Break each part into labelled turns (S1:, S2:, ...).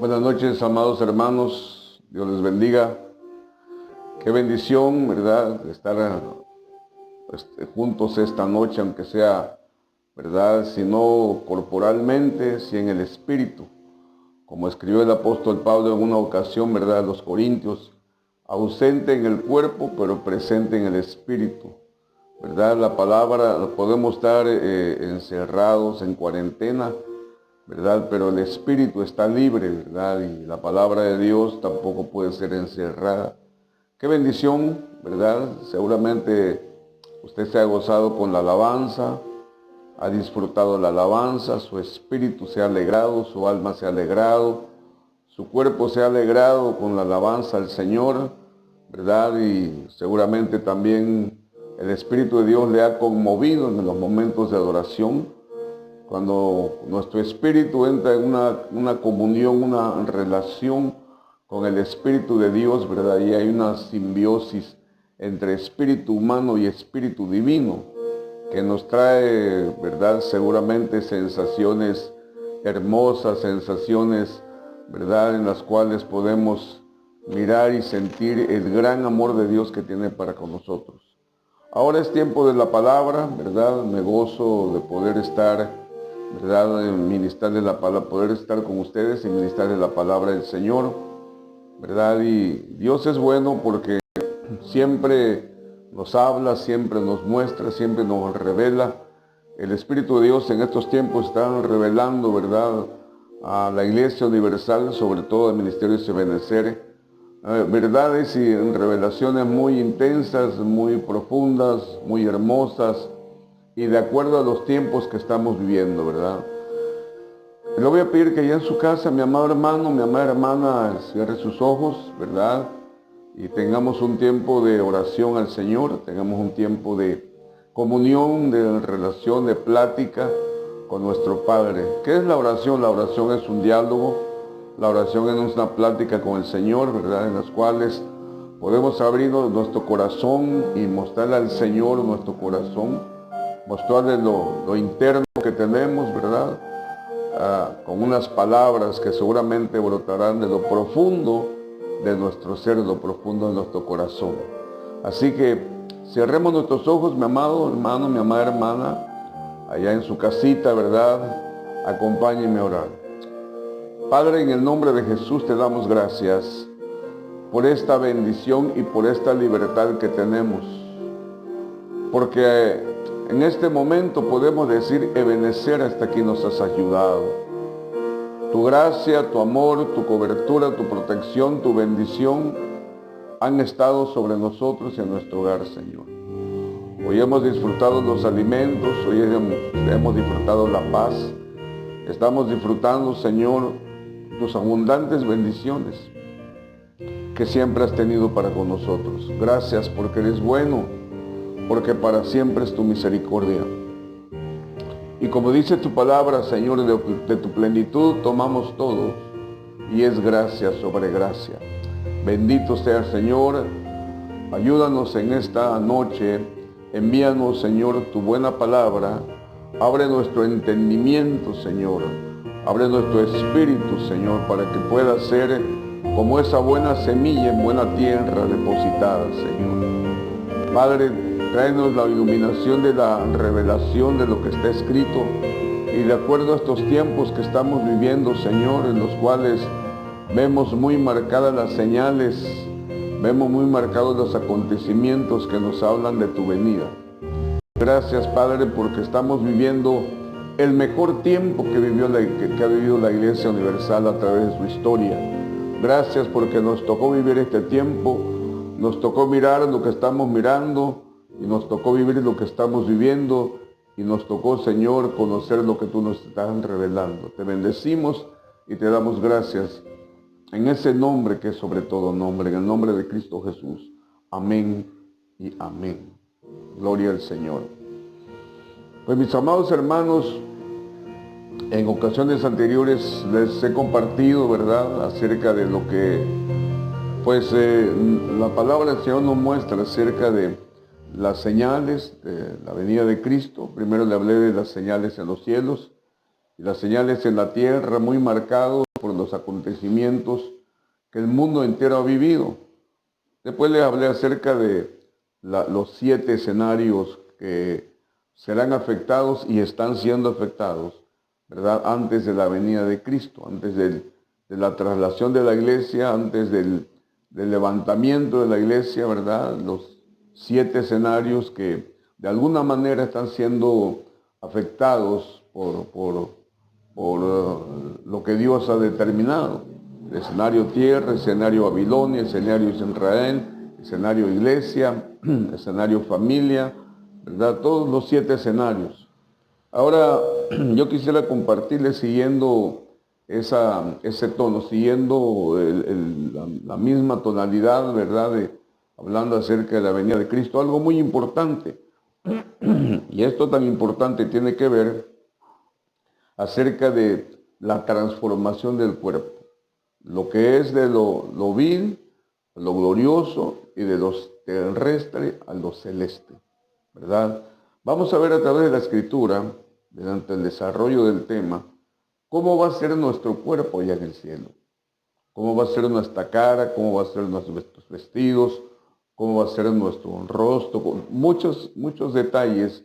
S1: Buenas noches, amados hermanos. Dios les bendiga. Qué bendición, ¿verdad?, estar juntos esta noche, aunque sea, ¿verdad?, si no corporalmente, si en el espíritu. Como escribió el apóstol Pablo en una ocasión, ¿verdad?, a los Corintios, ausente en el cuerpo, pero presente en el espíritu. ¿Verdad? La palabra, podemos estar encerrados en cuarentena, ¿verdad? Pero el espíritu está libre, ¿verdad? Y la palabra de Dios tampoco puede ser encerrada. Qué bendición, ¿verdad? Seguramente usted se ha gozado con la alabanza, ha disfrutado la alabanza, su espíritu se ha alegrado, su alma se ha alegrado, su cuerpo se ha alegrado con la alabanza al Señor, ¿verdad? Y seguramente también el Espíritu de Dios le ha conmovido en los momentos de adoración. Cuando nuestro espíritu entra en una comunión, una relación con el Espíritu de Dios, ¿verdad? Y hay una simbiosis entre espíritu humano y espíritu divino que nos trae, ¿verdad?, seguramente sensaciones hermosas, sensaciones, ¿verdad?, en las cuales podemos mirar y sentir el gran amor de Dios que tiene para con nosotros. Ahora es tiempo de la palabra, ¿verdad? Me gozo de poder estar, ¿verdad?, en ministrarle la palabra, poder estar con ustedes y ministrarle la palabra del Señor, ¿verdad? Y Dios es bueno porque siempre nos habla, siempre nos muestra, siempre nos revela. El Espíritu de Dios en estos tiempos está revelando, ¿verdad?, a la Iglesia Universal, sobre todo al Ministerio de Benecer, verdades y revelaciones muy intensas, muy profundas, muy hermosas y de acuerdo a los tiempos que estamos viviendo, ¿verdad? Le voy a pedir que allá en su casa, mi amado hermano, mi amada hermana, cierre sus ojos, ¿verdad?, y tengamos un tiempo de oración al Señor, tengamos un tiempo de comunión, de relación, de plática con nuestro Padre. ¿Qué es la oración? La oración es un diálogo, la oración es una plática con el Señor, ¿verdad?, en las cuales podemos abrir nuestro corazón y mostrarle al Señor nuestro corazón, mostrarle lo interno que tenemos, ¿verdad?, con unas palabras que seguramente brotarán de lo profundo de nuestro ser, de lo profundo de nuestro corazón. Así que cerremos nuestros ojos, mi amado hermano, mi amada hermana, allá en su casita, ¿verdad? Acompáñenme a orar. Padre, en el nombre de Jesús te damos gracias por esta bendición y por esta libertad que tenemos. Porque en este momento podemos decir, Ebenecer, hasta aquí nos has ayudado. Tu gracia, tu amor, tu cobertura, tu protección, tu bendición han estado sobre nosotros y en nuestro hogar, Señor. Hoy hemos disfrutado los alimentos, hoy hemos disfrutado la paz. Estamos disfrutando, Señor, tus abundantes bendiciones que siempre has tenido para con nosotros. Gracias porque eres bueno, porque para siempre es tu misericordia. Y como dice tu palabra, Señor, de tu plenitud tomamos todo, y es gracia sobre gracia. Bendito sea el Señor. Ayúdanos en esta noche. Envíanos, Señor, tu buena palabra. Abre nuestro entendimiento, Señor. Abre nuestro espíritu, Señor, para que pueda ser como esa buena semilla en buena tierra depositada, Señor. Padre, tráenos la iluminación de la revelación de lo que está escrito y de acuerdo a estos tiempos que estamos viviendo, Señor, en los cuales vemos muy marcadas las señales, vemos muy marcados los acontecimientos que nos hablan de tu venida. Gracias, Padre, porque estamos viviendo el mejor tiempo que ha vivido la Iglesia Universal a través de su historia. Gracias porque nos tocó vivir este tiempo, nos tocó mirar lo que estamos mirando, y nos tocó vivir lo que estamos viviendo, y nos tocó, Señor, conocer lo que tú nos estás revelando. Te bendecimos y te damos gracias en ese nombre que es sobre todo nombre, en el nombre de Cristo Jesús. Amén y amén. Gloria al Señor. Pues mis amados hermanos, en ocasiones anteriores les he compartido, ¿verdad?, acerca de lo que, pues, la palabra del Señor nos muestra acerca de las señales de la venida de Cristo. Primero le hablé de las señales en los cielos y las señales en la tierra, muy marcados por los acontecimientos que el mundo entero ha vivido. Después le hablé acerca de los 7 escenarios que serán afectados y están siendo afectados, ¿verdad? Antes de la venida de Cristo, antes de la traslación de la iglesia, antes del levantamiento de la iglesia, ¿verdad? Los 7 escenarios que de alguna manera están siendo afectados por lo que Dios ha determinado. El escenario tierra, el escenario Babilonia, el escenario Israel, el escenario iglesia, el escenario familia, ¿verdad? Todos los 7 escenarios. Ahora, yo quisiera compartirles siguiendo ese tono, siguiendo la misma tonalidad, ¿verdad? Hablando acerca de la venida de Cristo, algo muy importante. Y esto tan importante tiene que ver acerca de la transformación del cuerpo. Lo que es de lo vil, lo glorioso, y de lo terrestre a lo celeste, ¿verdad? Vamos a ver a través de la Escritura, durante el desarrollo del tema, cómo va a ser nuestro cuerpo allá en el cielo. Cómo va a ser nuestra cara, cómo va a ser nuestros vestidos, cómo va a ser nuestro rostro, con muchos detalles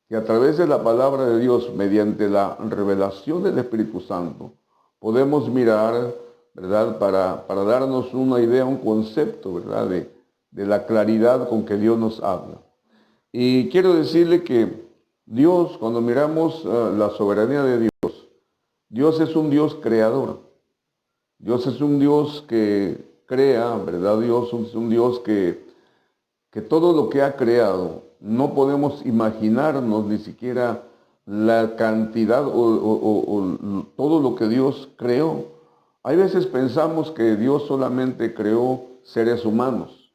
S1: que a través de la palabra de Dios, mediante la revelación del Espíritu Santo, podemos mirar, ¿verdad? Para darnos una idea, un concepto, ¿verdad? De la claridad con que Dios nos habla. Y quiero decirle que Dios, cuando miramos la soberanía de Dios, Dios es un Dios creador. Dios es un Dios que crea, ¿verdad? Dios es un Dios que todo lo que ha creado, no podemos imaginarnos ni siquiera la cantidad o todo lo que Dios creó. Hay veces pensamos que Dios solamente creó seres humanos,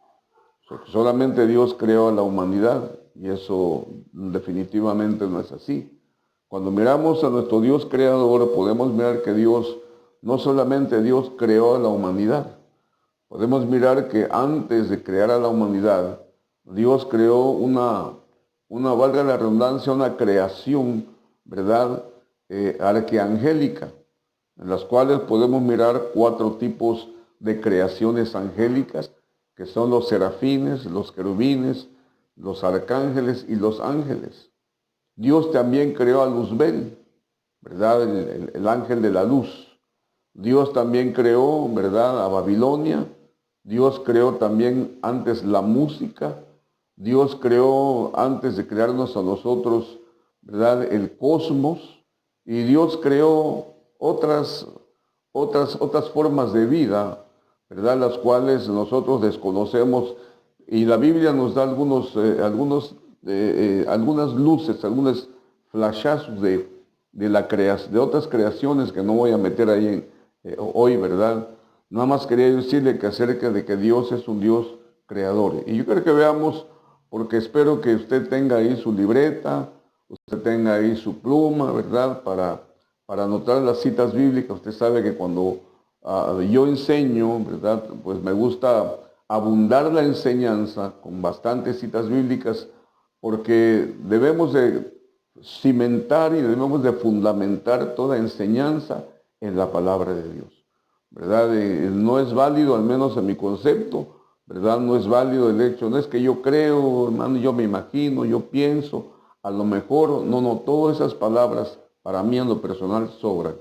S1: solamente Dios creó a la humanidad, y eso definitivamente no es así. Cuando miramos a nuestro Dios creador, podemos mirar que Dios, no solamente Dios creó a la humanidad, podemos mirar que antes de crear a la humanidad, Dios creó una valga la redundancia, una creación, ¿verdad? Arqueangélica, en las cuales podemos mirar 4 tipos de creaciones angélicas, que son los serafines, los querubines, los arcángeles y los ángeles. Dios también creó a Luzbel, ¿verdad? El ángel de la luz. Dios también creó, ¿verdad?, a Babilonia. Dios creó también antes la música. Dios creó antes de crearnos a nosotros, ¿verdad?, el cosmos. Y Dios creó otras formas de vida, ¿verdad?, las cuales nosotros desconocemos. Y la Biblia nos da algunas luces, algunos flashazos de otras creaciones que no voy a meter ahí hoy, ¿verdad? Nada más quería decirle que acerca de que Dios es un Dios creador. Y yo quiero que veamos, porque espero que usted tenga ahí su libreta, usted tenga ahí su pluma, ¿verdad? Para anotar las citas bíblicas. Usted sabe que cuando yo enseño, ¿verdad?, pues me gusta abundar la enseñanza con bastantes citas bíblicas, porque debemos de cimentar y debemos de fundamentar toda enseñanza en la palabra de Dios, ¿verdad? No es válido, al menos en mi concepto, ¿verdad? No es válido el hecho, no es que yo creo, hermano, yo me imagino, yo pienso, a lo mejor, no, todas esas palabras para mí en lo personal sobran.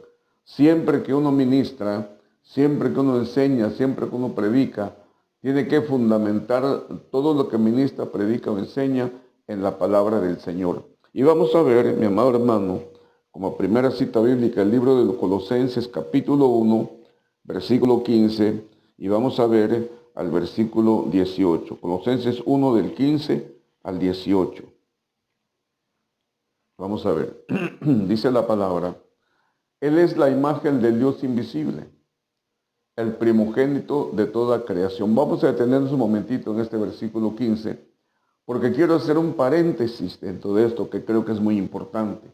S1: Siempre que uno ministra, siempre que uno enseña, siempre que uno predica, tiene que fundamentar todo lo que ministra, predica o enseña en la palabra del Señor. Y vamos a ver, mi amado hermano, como primera cita bíblica, el libro de los Colosenses, capítulo 1, versículo 15, y vamos a ver al versículo 18. Colosenses 1, del 15 al 18. Vamos a ver. Dice la palabra: Él es la imagen del Dios invisible, el primogénito de toda creación. Vamos a detenernos un momentito en este versículo 15, porque quiero hacer un paréntesis dentro de esto que creo que es muy importante.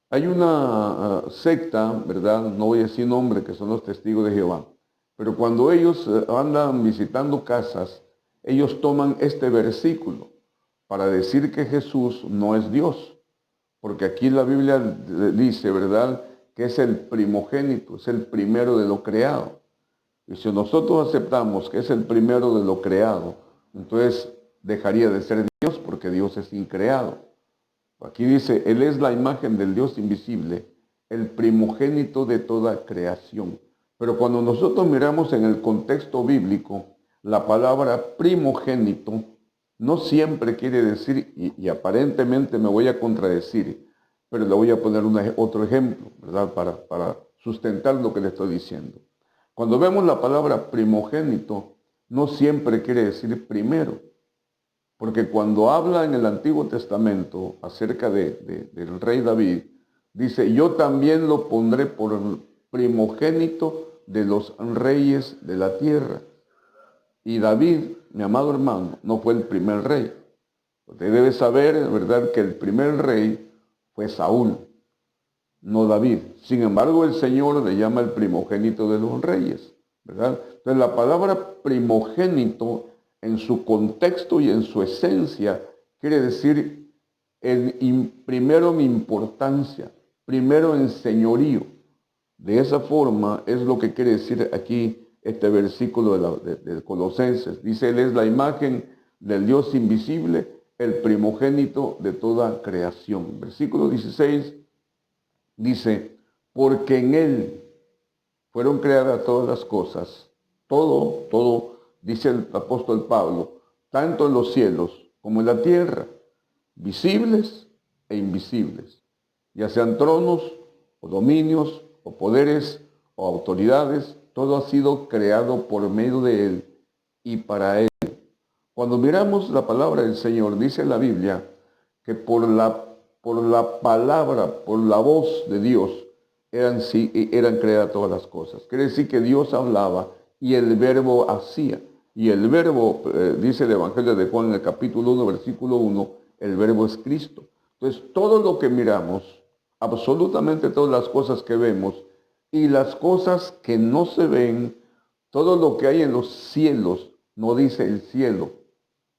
S1: Hay una secta, ¿verdad? No voy a decir nombre, que son los testigos de Jehová. Pero cuando ellos andan visitando casas, ellos toman este versículo para decir que Jesús no es Dios. Porque aquí la Biblia dice, ¿verdad?, que es el primogénito, es el primero de lo creado. Y si nosotros aceptamos que es el primero de lo creado, entonces dejaría de ser Dios porque Dios es increado. Aquí dice, Él es la imagen del Dios invisible, el primogénito de toda creación. Pero cuando nosotros miramos en el contexto bíblico, la palabra primogénito no siempre quiere decir, y aparentemente me voy a contradecir, pero le voy a poner otro ejemplo, ¿verdad? Para sustentar lo que le estoy diciendo. Cuando vemos la palabra primogénito, no siempre quiere decir primero, porque cuando habla en el Antiguo Testamento acerca del rey David, dice, yo también lo pondré por primogénito de los reyes de la tierra. Y David, mi amado hermano, no fue el primer rey. Usted debe saber, ¿verdad?, que el primer rey fue Saúl, no David. Sin embargo, el Señor le llama el primogénito de los reyes, ¿verdad? Entonces, la palabra primogénito, en su contexto y en su esencia, quiere decir primero en importancia, primero en señorío. De esa forma es lo que quiere decir aquí este versículo de Colosenses. Dice, Él es la imagen del Dios invisible, el primogénito de toda creación. Versículo 16 dice, porque en Él fueron creadas todas las cosas. Todo, dice el apóstol Pablo, tanto en los cielos como en la tierra, visibles e invisibles, ya sean tronos o dominios o poderes o autoridades, todo ha sido creado por medio de Él y para Él. Cuando miramos la palabra del Señor, dice la Biblia que por la palabra, por la voz de Dios, eran creadas todas las cosas. Quiere decir que Dios hablaba y el verbo hacía. Y el verbo, dice el Evangelio de Juan en el capítulo 1, versículo 1, el verbo es Cristo. Entonces, todo lo que miramos, absolutamente todas las cosas que vemos y las cosas que no se ven, todo lo que hay en los cielos, no dice el cielo,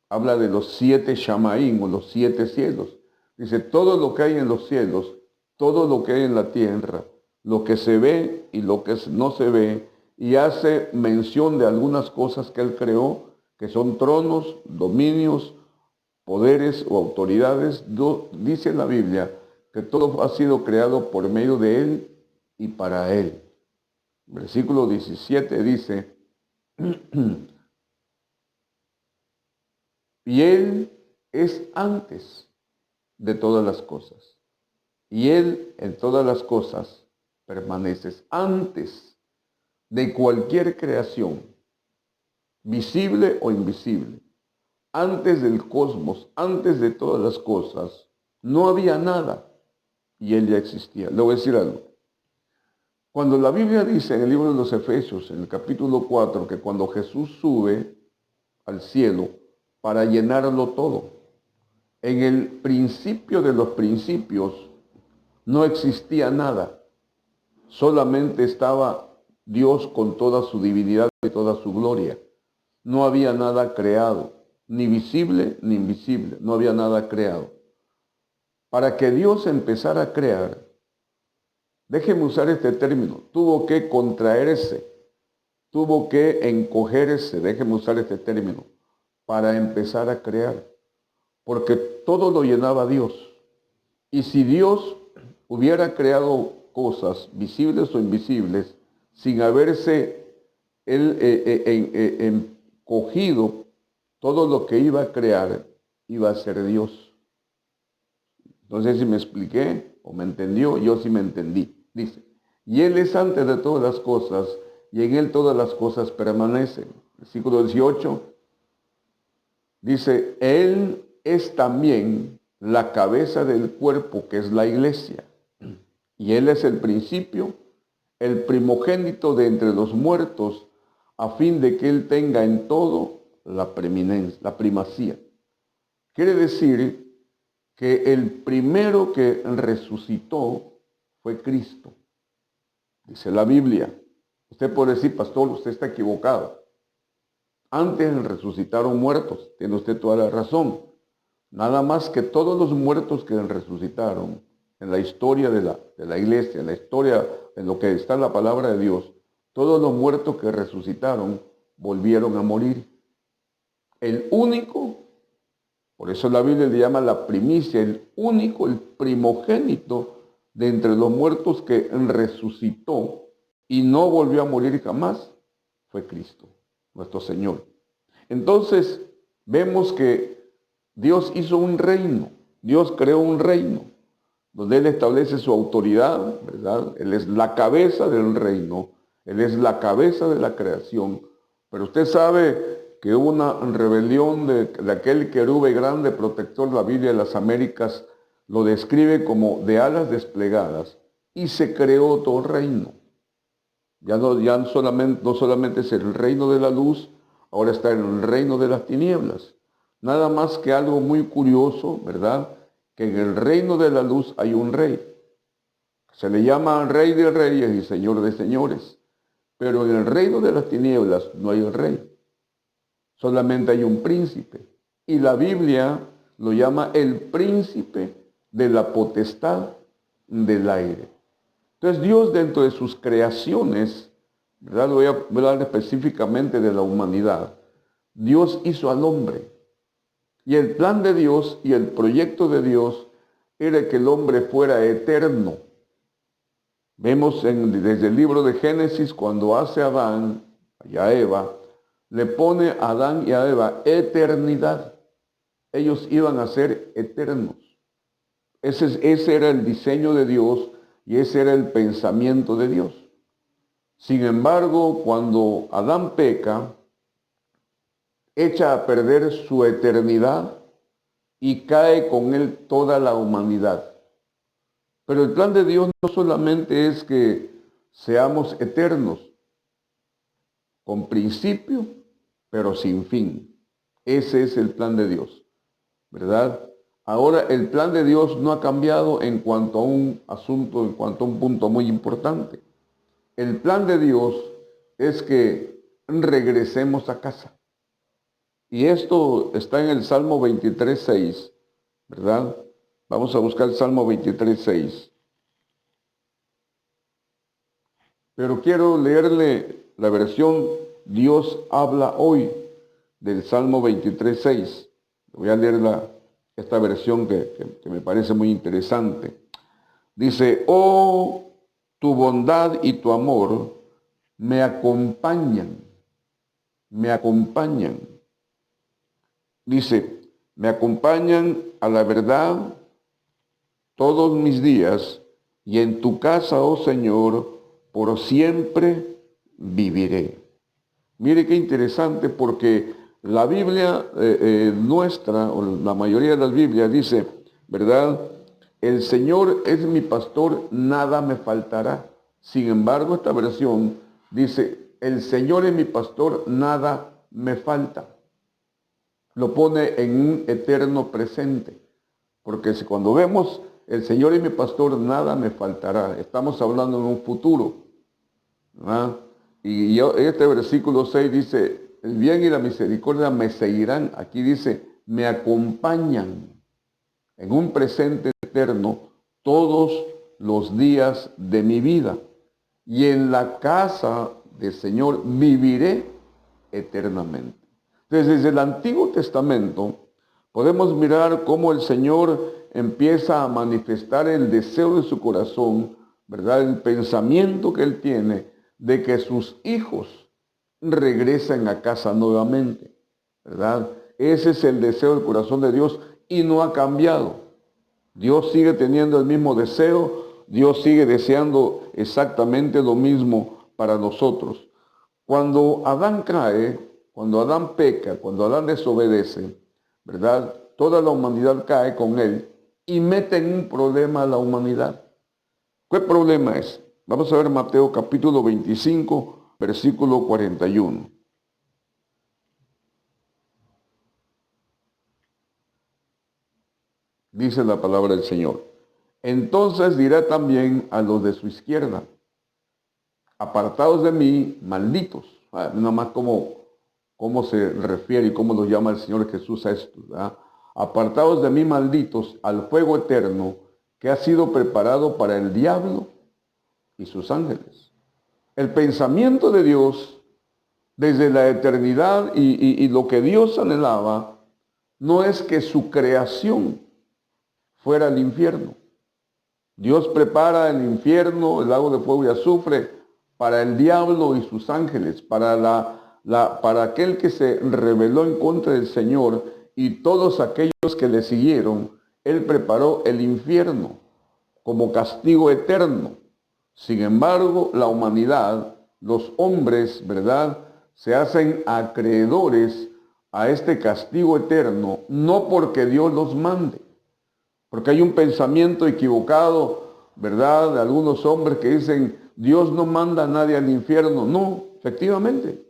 S1: habla de los 7 Shamaín o los 7 cielos. Dice, todo lo que hay en los cielos, todo lo que hay en la tierra, lo que se ve y lo que no se ve, y hace mención de algunas cosas que Él creó, que son tronos, dominios, poderes o autoridades. Dice la Biblia que todo ha sido creado por medio de Él y para Él. Versículo 17 dice, y Él es antes de todas las cosas. Y Él en todas las cosas permanece antes de cualquier creación, visible o invisible. Antes del cosmos, antes de todas las cosas, no había nada y Él ya existía. Le voy a decir algo. Cuando la Biblia dice en el libro de los Efesios, en el capítulo 4, que cuando Jesús sube al cielo para llenarlo todo, en el principio de los principios no existía nada. Solamente estaba Dios con toda su divinidad y toda su gloria. No había nada creado, ni visible ni invisible. No había nada creado. Para que Dios empezara a crear, déjeme usar este término, tuvo que contraerse, tuvo que encogerse, déjeme usar este término, para empezar a crear. Porque todo lo llenaba Dios. Y si Dios hubiera creado cosas visibles o invisibles, sin haberse Él encogido, todo lo que iba a crear iba a ser Dios. No sé si me expliqué o me entendió, yo sí me entendí. Dice, y Él es antes de todas las cosas, y en Él todas las cosas permanecen. Versículo 18, dice, Él es también la cabeza del cuerpo, que es la iglesia. Y Él es el principio, el primogénito de entre los muertos, a fin de que Él tenga en todo la preeminencia, la primacía. Quiere decir que el primero que resucitó fue Cristo. Dice la Biblia. Usted puede decir, pastor, usted está equivocado. Antes resucitaron muertos, tiene usted toda la razón. Nada más que todos los muertos que resucitaron, en la historia de la iglesia, en la historia, en lo que está en la palabra de Dios, todos los muertos que resucitaron volvieron a morir. El único, por eso la Biblia le llama la primicia, el único, el primogénito de entre los muertos que resucitó y no volvió a morir jamás, fue Cristo, nuestro Señor. Entonces, vemos que Dios hizo un reino, Dios creó un reino, donde Él establece su autoridad, ¿verdad? Él es la cabeza del reino, Él es la cabeza de la creación. Pero usted sabe que hubo una rebelión de aquel querube grande protector. La Biblia de las Américas lo describe como de alas desplegadas, y se creó todo el reino. Ya no solamente es el reino de la luz, ahora está en el reino de las tinieblas. Nada más que algo muy curioso, ¿verdad? Que en el reino de la luz hay un rey. Se le llama Rey de Reyes y Señor de Señores. Pero en el reino de las tinieblas no hay un rey. Solamente hay un príncipe. Y la Biblia lo llama el príncipe de la potestad del aire. Entonces Dios, dentro de sus creaciones, ¿verdad? Voy a hablar específicamente de la humanidad. Dios hizo al hombre. Y el plan de Dios y el proyecto de Dios era que el hombre fuera eterno. Vemos desde el libro de Génesis, cuando hace a Adán y a Eva, le pone a Adán y a Eva eternidad. Ellos iban a ser eternos. Ese era el diseño de Dios y ese era el pensamiento de Dios. Sin embargo, cuando Adán peca, echa a perder su eternidad y cae con él toda la humanidad. Pero el plan de Dios no solamente es que seamos eternos, con principio, pero sin fin. Ese es el plan de Dios, ¿verdad? Ahora, el plan de Dios no ha cambiado en cuanto a un asunto, en cuanto a un punto muy importante. El plan de Dios es que regresemos a casa. Y esto está en el Salmo 23:6, ¿verdad? Vamos a buscar el Salmo 23:6. Pero quiero leerle la versión Dios habla hoy del Salmo 23:6. Voy a leer esta versión que me parece muy interesante. Dice: oh, tu bondad y tu amor me acompañan, me acompañan. Dice, me acompañan a la verdad todos mis días, y en tu casa, oh Señor, por siempre viviré. Mire qué interesante, porque la Biblia nuestra, o la mayoría de las Biblias dice, ¿verdad? El Señor es mi pastor, nada me faltará. Sin embargo, esta versión dice, el Señor es mi pastor, nada me falta. Lo pone en un eterno presente. Porque cuando vemos, el Señor es mi pastor, nada me faltará, estamos hablando en un futuro, ¿verdad? Y este versículo 6 dice, el bien y la misericordia me seguirán. Aquí dice, me acompañan en un presente eterno todos los días de mi vida. Y en la casa del Señor viviré eternamente. Entonces, desde el Antiguo Testamento podemos mirar cómo el Señor empieza a manifestar el deseo de su corazón, ¿verdad? El pensamiento que Él tiene de que sus hijos regresen a casa nuevamente, ¿verdad? Ese es el deseo del corazón de Dios y no ha cambiado. Dios sigue teniendo el mismo deseo, Dios sigue deseando exactamente lo mismo para nosotros. Cuando Adán cae, cuando Adán peca, cuando Adán desobedece, ¿verdad? Toda la humanidad cae con él y mete en un problema a la humanidad. ¿Qué problema es? Vamos a ver Mateo capítulo 25, versículo 41. Dice la palabra del Señor. Entonces dirá también a los de su izquierda, apartados de mí, malditos. Nada más cómo se refiere y cómo lo llama el Señor Jesús a esto, ¿verdad? Apartados de mí, malditos, al fuego eterno que ha sido preparado para el diablo y sus ángeles. El pensamiento de Dios desde la eternidad y lo que Dios anhelaba no es que su creación fuera al infierno. Dios prepara el infierno, el lago de fuego y azufre, para el diablo y sus ángeles, para aquel que se rebeló en contra del Señor y todos aquellos que le siguieron. Él preparó el infierno como castigo eterno. Sin embargo, la humanidad, los hombres, ¿verdad?, se hacen acreedores a este castigo eterno, no porque Dios los mande, porque hay un pensamiento equivocado, ¿verdad?, de algunos hombres que dicen, Dios no manda a nadie al infierno. No, efectivamente,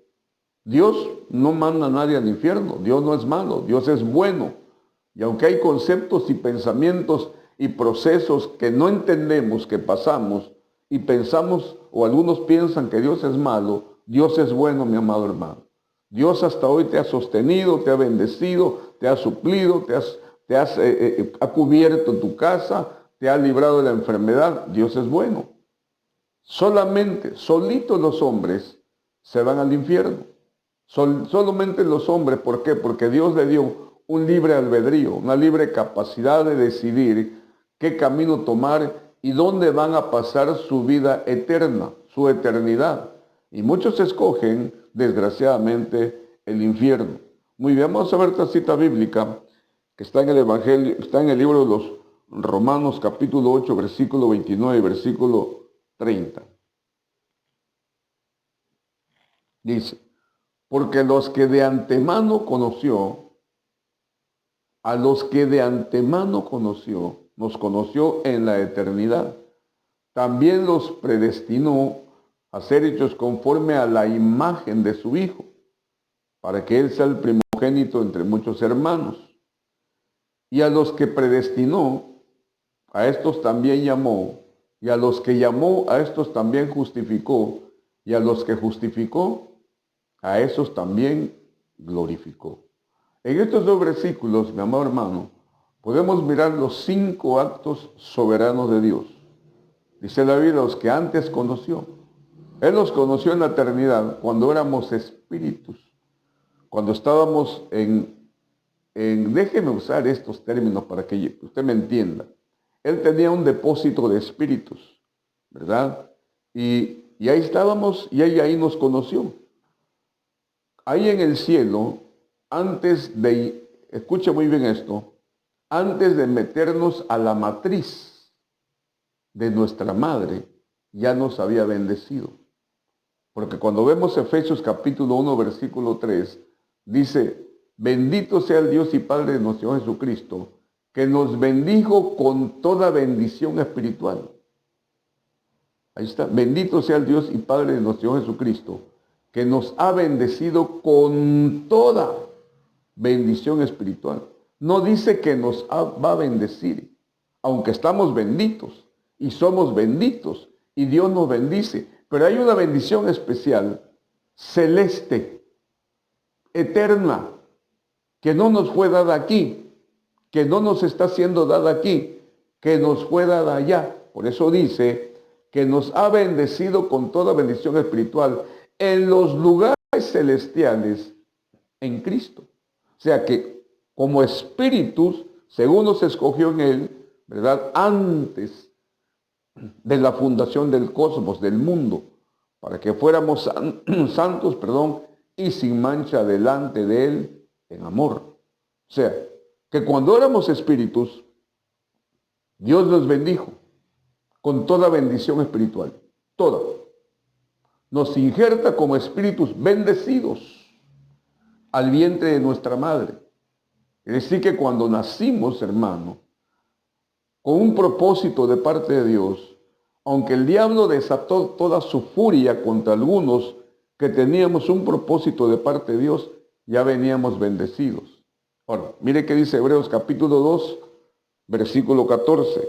S1: Dios no manda a nadie al infierno. Dios no es malo, Dios es bueno. Y aunque hay conceptos y pensamientos y procesos que no entendemos, que pasamos y pensamos, o algunos piensan que Dios es malo, Dios es bueno, mi amado hermano. Dios hasta hoy te ha sostenido, te ha bendecido, te ha suplido, ha cubierto tu casa, te ha librado de la enfermedad. Dios es bueno. Solitos los hombres se van al infierno. Solamente los hombres, ¿por qué? Porque Dios le dio un libre albedrío, una libre capacidad de decidir qué camino tomar y dónde van a pasar su vida eterna, su eternidad. Y muchos escogen, desgraciadamente, el infierno. Muy bien, vamos a ver esta cita bíblica que está en el Evangelio, está en el libro de los Romanos capítulo 8, versículo 29 y versículo 30. Dice, porque los que de antemano conoció, a los que de antemano conoció, nos conoció en la eternidad, también los predestinó a ser hechos conforme a la imagen de su Hijo, para que Él sea el primogénito entre muchos hermanos. Y a los que predestinó, a estos también llamó, y a los que llamó, a estos también justificó, y a los que justificó, a esos también glorificó. En estos dos versículos, mi amado hermano, podemos mirar los 5 actos soberanos de Dios. Dice la Biblia, los que antes conoció. Él los conoció en la eternidad, cuando éramos espíritus, cuando estábamos déjeme usar estos términos para que usted me entienda. Él tenía un depósito de espíritus, ¿verdad? Y ahí estábamos y ahí nos conoció. Ahí en el cielo, escuche muy bien esto, antes de meternos a la matriz de nuestra madre, ya nos había bendecido. Porque cuando vemos Efesios capítulo 1, versículo 3, dice, bendito sea el Dios y Padre de nuestro Señor Jesucristo, que nos bendijo con toda bendición espiritual. Ahí está, bendito sea el Dios y Padre de nuestro Señor Jesucristo, que nos ha bendecido con toda bendición espiritual. No dice que nos va a bendecir, aunque estamos benditos y somos benditos y Dios nos bendice, pero hay una bendición especial, celeste, eterna, que no nos fue dada aquí, que no nos está siendo dada aquí, que nos fue dada allá. Por eso dice que nos ha bendecido con toda bendición espiritual en los lugares celestiales en Cristo. O sea que como espíritus, según nos escogió en Él, ¿verdad?, antes de la fundación del cosmos, del mundo, para que fuéramos santos, y sin mancha delante de Él en amor. O sea, que cuando éramos espíritus, Dios nos bendijo con toda bendición espiritual, toda. Nos injerta como espíritus bendecidos al vientre de nuestra madre. Es decir, que cuando nacimos, hermano, con un propósito de parte de Dios, aunque el diablo desató toda su furia contra algunos que teníamos un propósito de parte de Dios, ya veníamos bendecidos. Ahora, mire qué dice Hebreos capítulo 2, versículo 14.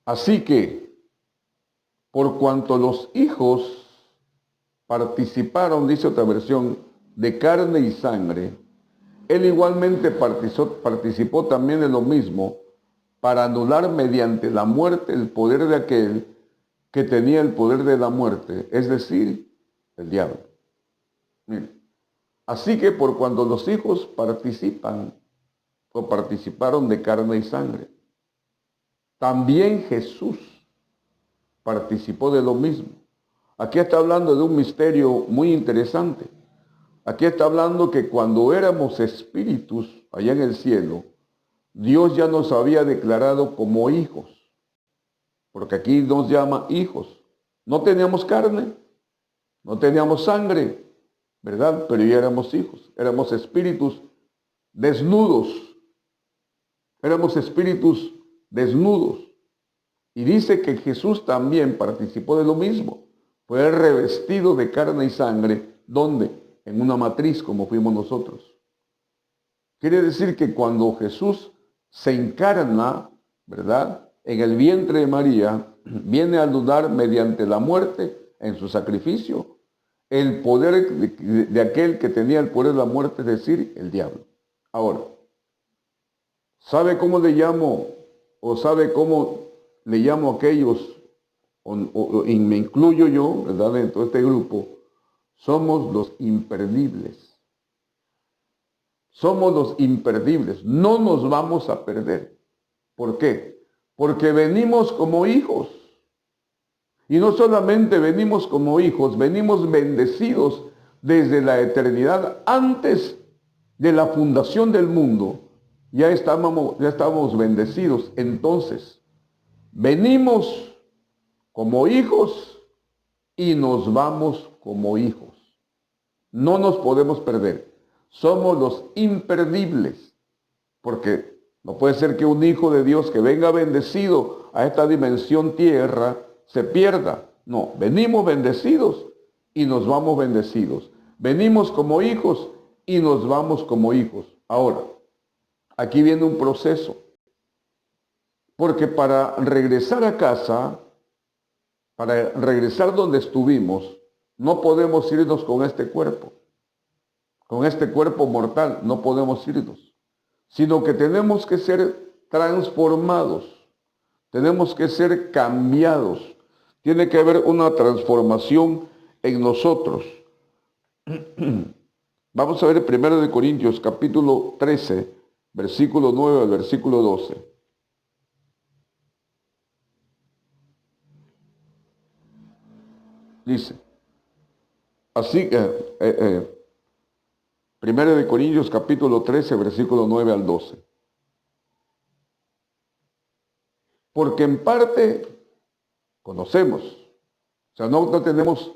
S1: Así que, por cuanto los hijos participaron, dice otra versión, de carne y sangre, Él igualmente participó también de lo mismo para anular mediante la muerte el poder de aquel que tenía el poder de la muerte, es decir, el diablo. Mire, así que por cuando los hijos participan o participaron de carne y sangre, también Jesús participó de lo mismo. Aquí está hablando de un misterio muy interesante. Aquí está hablando que cuando éramos espíritus allá en el cielo, Dios ya nos había declarado como hijos, porque aquí nos llama hijos. No teníamos carne, no teníamos sangre, ¿verdad? Pero ya éramos hijos, éramos espíritus desnudos, éramos espíritus desnudos. Y dice que Jesús también participó de lo mismo. Fue revestido de carne y sangre. ¿Dónde? En una matriz como fuimos nosotros. Quiere decir que cuando Jesús se encarna, ¿verdad?, en el vientre de María, viene a anular mediante la muerte en su sacrificio el poder de aquel que tenía el poder de la muerte, es decir, el diablo. Ahora, ¿sabe cómo le llamo o sabe cómo le llamo a aquellos, y me incluyo yo, ¿verdad?, dentro de este grupo? Somos los imperdibles. Somos los imperdibles. No nos vamos a perder. ¿Por qué? Porque venimos como hijos. Y no solamente venimos como hijos, venimos bendecidos desde la eternidad. Antes de la fundación del mundo, ya estábamos bendecidos. Entonces, venimos como hijos y nos vamos como hijos. No nos podemos perder. Somos los imperdibles. Porque no puede ser que un hijo de Dios que venga bendecido a esta dimensión tierra se pierda. No, venimos bendecidos y nos vamos bendecidos. Venimos como hijos y nos vamos como hijos. Ahora, aquí viene un proceso. Porque para regresar a casa, para regresar donde estuvimos, no podemos irnos con este cuerpo. Con este cuerpo mortal no podemos irnos. Sino que tenemos que ser transformados. Tenemos que ser cambiados. Tiene que haber una transformación en nosotros. Vamos a ver 1 Corintios capítulo 13, versículo 9 al versículo 12. Dice, así que, 1 Corintios capítulo 13, versículo 9 al 12. Porque en parte conocemos, o sea, no tenemos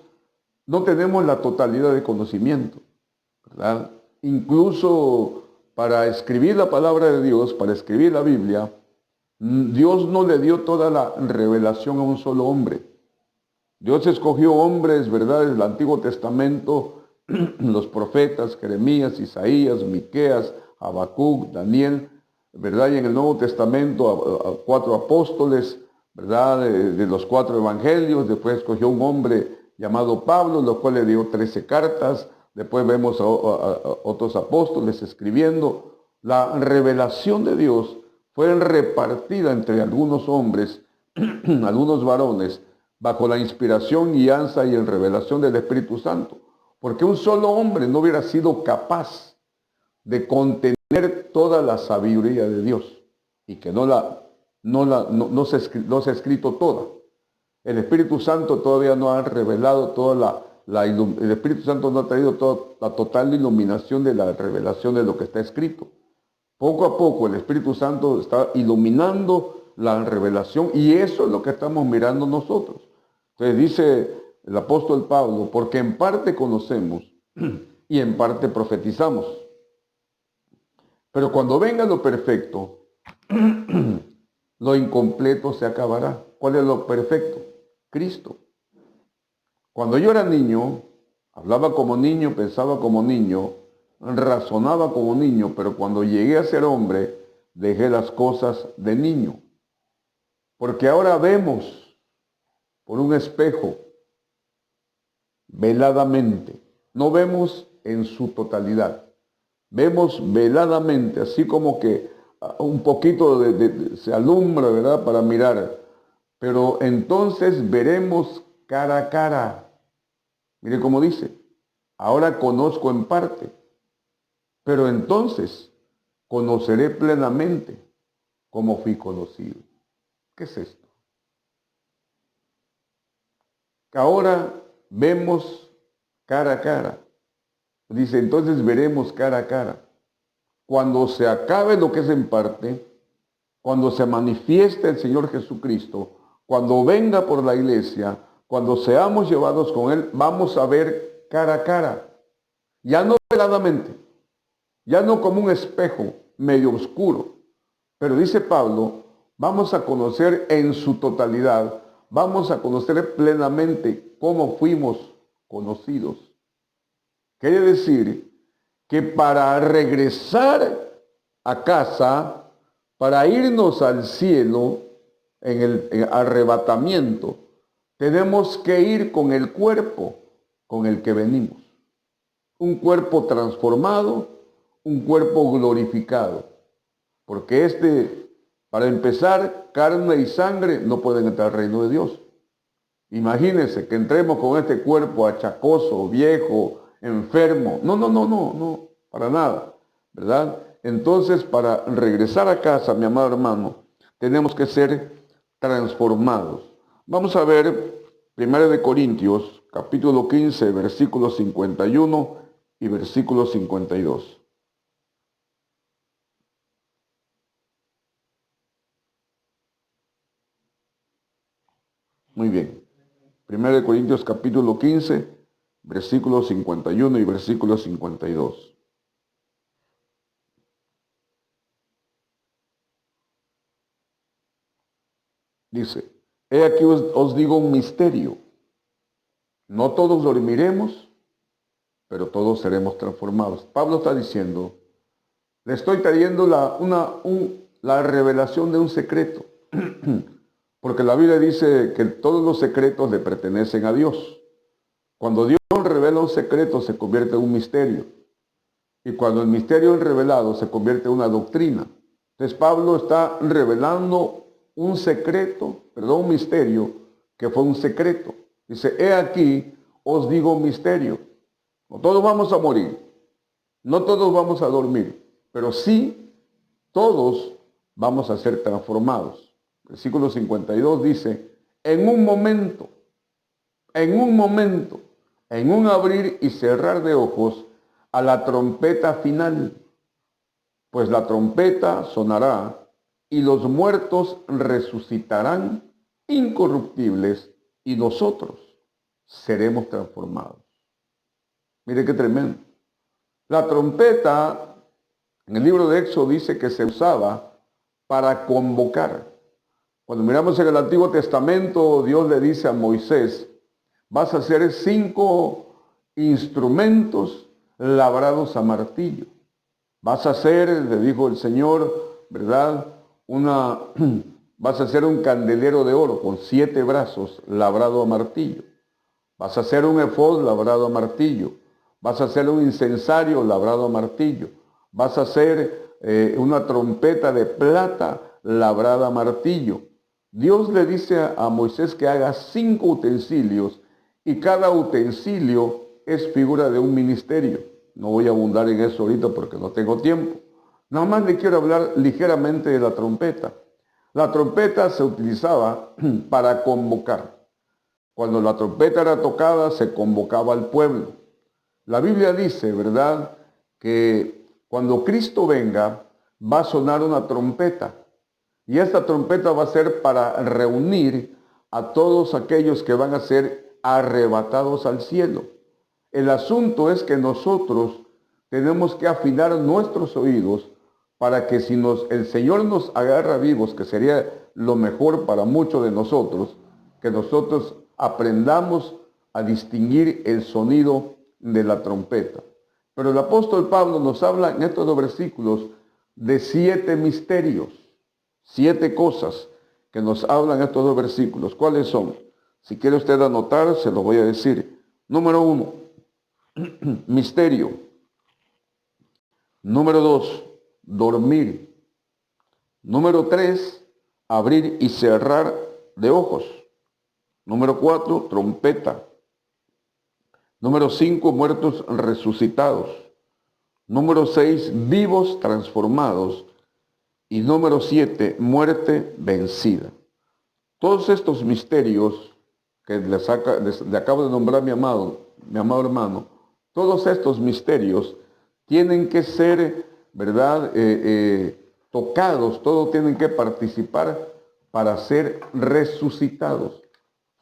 S1: la totalidad de conocimiento, ¿verdad? Incluso para escribir la palabra de Dios, para escribir la Biblia, Dios no le dio toda la revelación a un solo hombre. Dios escogió hombres, ¿verdad?, del Antiguo Testamento, los profetas, Jeremías, Isaías, Miqueas, Habacuc, Daniel, ¿verdad? Y en el Nuevo Testamento a 4 apóstoles, ¿verdad?, de los 4 evangelios. Después escogió un hombre llamado Pablo, lo cual le dio 13 cartas. Después vemos a otros apóstoles escribiendo. La revelación de Dios fue repartida entre algunos hombres, algunos varones, bajo la inspiración, guianza y revelación del Espíritu Santo. Porque un solo hombre no hubiera sido capaz de contener toda la sabiduría de Dios y que no se ha escrito toda. El Espíritu Santo todavía no ha revelado toda el Espíritu Santo no ha traído toda la total iluminación de la revelación de lo que está escrito. Poco a poco el Espíritu Santo está iluminando la revelación y eso es lo que estamos mirando nosotros. Entonces dice el apóstol Pablo, porque en parte conocemos y en parte profetizamos. Pero cuando venga lo perfecto, lo incompleto se acabará. ¿Cuál es lo perfecto? Cristo. Cuando yo era niño, hablaba como niño, pensaba como niño, razonaba como niño, pero cuando llegué a ser hombre, dejé las cosas de niño. Porque ahora vemos por un espejo, veladamente. No vemos en su totalidad. vemos veladamente, así como que un poquito se alumbra, ¿verdad?, para mirar. Pero entonces veremos cara a cara. Mire cómo dice, ahora conozco en parte, pero entonces conoceré plenamente como fui conocido. ¿Qué es esto? Que ahora vemos cara a cara. Dice, entonces veremos cara a cara. Cuando se acabe lo que es en parte, cuando se manifieste el Señor Jesucristo, cuando venga por la iglesia, cuando seamos llevados con Él, vamos a ver cara a cara. Ya no veladamente, ya no como un espejo medio oscuro. Pero dice Pablo, vamos a conocer en su totalidad, vamos a conocer plenamente cómo fuimos conocidos. Quiere decir que para regresar a casa, para irnos al cielo, en el arrebatamiento, tenemos que ir con el cuerpo con el que venimos. Un cuerpo transformado, un cuerpo glorificado. Porque para empezar, carne y sangre no pueden entrar al reino de Dios. Imagínense que entremos con este cuerpo achacoso, viejo, enfermo. No, para nada, ¿verdad? Entonces, para regresar a casa, mi amado hermano, tenemos que ser transformados. Vamos a ver 1 Corintios, capítulo 15, versículos 51 y versículo 52. Muy bien. 1 Corintios capítulo 15, versículos 51 y versículo 52. Dice, he aquí os digo un misterio. No todos dormiremos, pero todos seremos transformados. Pablo está diciendo, le estoy trayendo la revelación de un secreto. Porque la Biblia dice que todos los secretos le pertenecen a Dios. Cuando Dios revela un secreto se convierte en un misterio. Y cuando el misterio es revelado se convierte en una doctrina. Entonces Pablo está revelando un misterio que fue un secreto. Dice, he aquí os digo un misterio. No todos vamos a morir, no todos vamos a dormir, pero sí todos vamos a ser transformados. Versículo 52 dice, en un momento, en un abrir y cerrar de ojos, a la trompeta final, pues la trompeta sonará y los muertos resucitarán incorruptibles y nosotros seremos transformados. Mire qué tremendo. La trompeta, en el libro de Éxodo dice que se usaba para convocar. Cuando miramos en el Antiguo Testamento, Dios le dice a Moisés, vas a hacer 5 instrumentos labrados a martillo. Vas a hacer, le dijo el Señor, ¿verdad? Vas a hacer un candelero de oro con 7 brazos labrado a martillo. Vas a hacer un efod labrado a martillo. Vas a hacer un incensario labrado a martillo. Vas a hacer una trompeta de plata labrada a martillo. Dios le dice a Moisés que haga 5 utensilios y cada utensilio es figura de un ministerio. No voy a abundar en eso ahorita porque no tengo tiempo. Nada más le quiero hablar ligeramente de la trompeta. La trompeta se utilizaba para convocar. Cuando la trompeta era tocada, se convocaba al pueblo. La Biblia dice, ¿verdad?, que cuando Cristo venga, va a sonar una trompeta. Y esta trompeta va a ser para reunir a todos aquellos que van a ser arrebatados al cielo. El asunto es que nosotros tenemos que afinar nuestros oídos para que si el Señor nos agarra vivos, que sería lo mejor para muchos de nosotros, que nosotros aprendamos a distinguir el sonido de la trompeta. Pero el apóstol Pablo nos habla en estos 2 versículos de 7 misterios, 7 cosas que nos hablan estos 2 versículos. ¿Cuáles son? Si quiere usted anotar, se lo voy a decir. Número 1, misterio. Número 2, dormir. Número 3, abrir y cerrar de ojos. Número 4, trompeta. Número 5, muertos resucitados. Número 6, vivos transformados. Y número 7, muerte vencida. Todos estos misterios que le acabo de nombrar mi amado hermano, todos estos misterios tienen que ser, ¿verdad?, tocados, todos tienen que participar para ser resucitados.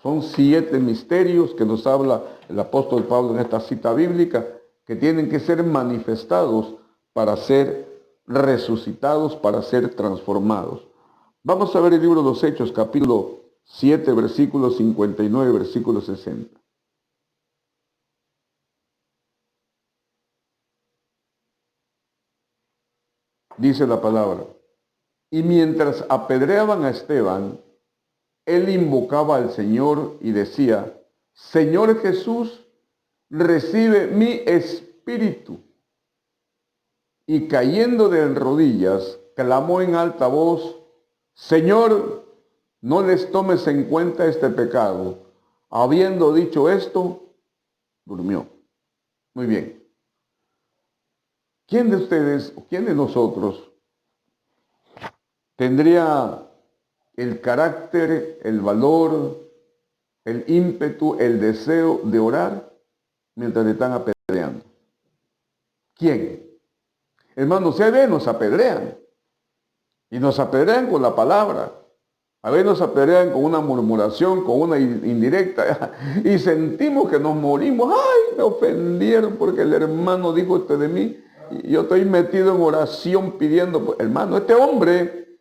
S1: Son 7 misterios que nos habla el apóstol Pablo en esta cita bíblica, que tienen que ser manifestados para ser resucitados, para ser transformados. Vamos a ver el libro de los Hechos, capítulo 7, versículo 59, versículo 60. Dice la palabra: y mientras apedreaban a Esteban, él invocaba al Señor y decía: Señor Jesús, recibe mi espíritu. Y cayendo de rodillas, clamó en alta voz: Señor, no les tomes en cuenta este pecado. Habiendo dicho esto, durmió. Muy bien. ¿Quién de ustedes o quién de nosotros tendría el carácter, el valor, el ímpetu, el deseo de orar mientras le están apedreando? ¿Quién? Hermanos, si a veces nos apedrean, y nos apedrean con la palabra, a veces nos apedrean con una murmuración, con una indirecta, y sentimos que nos morimos. ¡Ay, me ofendieron porque el hermano dijo esto de mí! Y yo estoy metido en oración pidiendo, pues, hermano, este hombre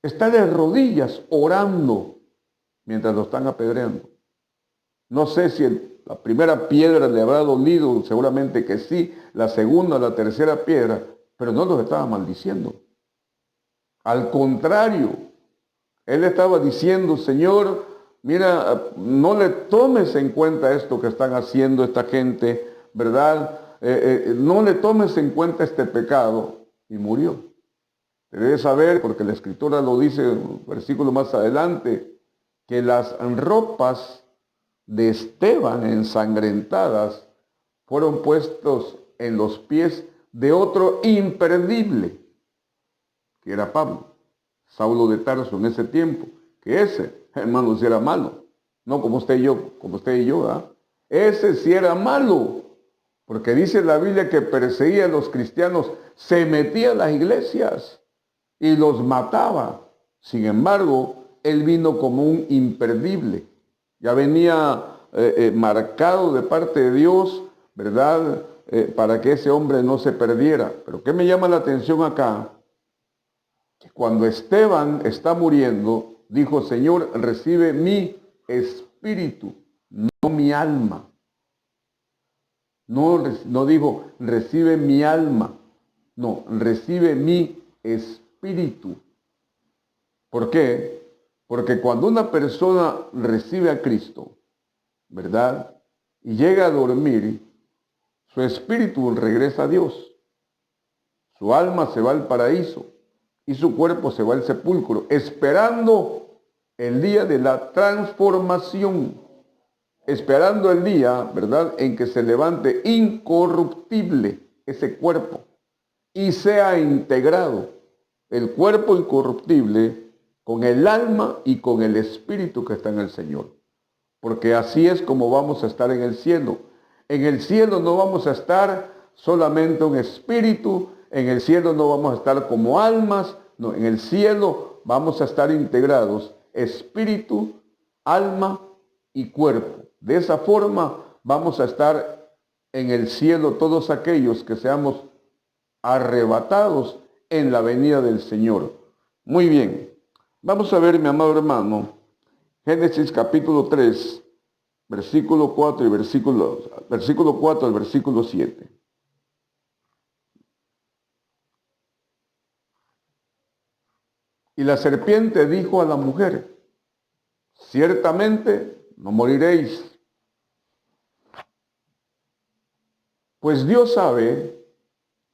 S1: está de rodillas orando mientras lo están apedreando. No sé si la primera piedra le habrá dolido, seguramente que sí, la segunda, la tercera piedra, pero no los estaba maldiciendo. Al contrario, él estaba diciendo: Señor, mira, no le tomes en cuenta esto que están haciendo esta gente, ¿verdad? No le tomes en cuenta este pecado. Y murió. Debes saber, porque la Escritura lo dice un versículo más adelante, que las ropas de Esteban ensangrentadas fueron puestos en los pies de otro imperdible, que era Pablo, Saulo de Tarso en ese tiempo, que ese, hermanos, sí era malo, no como usted y yo, ¿ah? Ese sí era malo, porque dice la Biblia que perseguía a los cristianos, se metía a las iglesias y los mataba. Sin embargo, él vino como un imperdible. Ya venía marcado de parte de Dios, ¿verdad? Para que ese hombre no se perdiera. Pero ¿qué me llama la atención acá? Que cuando Esteban está muriendo, dijo: Señor, recibe mi espíritu, no mi alma. No dijo: recibe mi alma. No, recibe mi espíritu. ¿Por qué? Porque cuando una persona recibe a Cristo, ¿verdad?, y llega a dormir, su espíritu regresa a Dios. Su alma se va al paraíso y su cuerpo se va al sepulcro, esperando el día de la transformación, esperando el día, ¿verdad?, en que se levante incorruptible ese cuerpo y sea integrado el cuerpo incorruptible con el alma y con el espíritu que está en el Señor. Porque así es como vamos a estar en el cielo. En el cielo no vamos a estar solamente un espíritu, en el cielo no vamos a estar como almas, no, en el cielo vamos a estar integrados espíritu, alma y cuerpo. De esa forma vamos a estar en el cielo todos aquellos que seamos arrebatados en la venida del Señor. Muy bien, vamos a ver, mi amado hermano, Génesis capítulo 3, versículo 4 y versículo 4 al versículo 7. Y la serpiente dijo a la mujer: ciertamente no moriréis, pues Dios sabe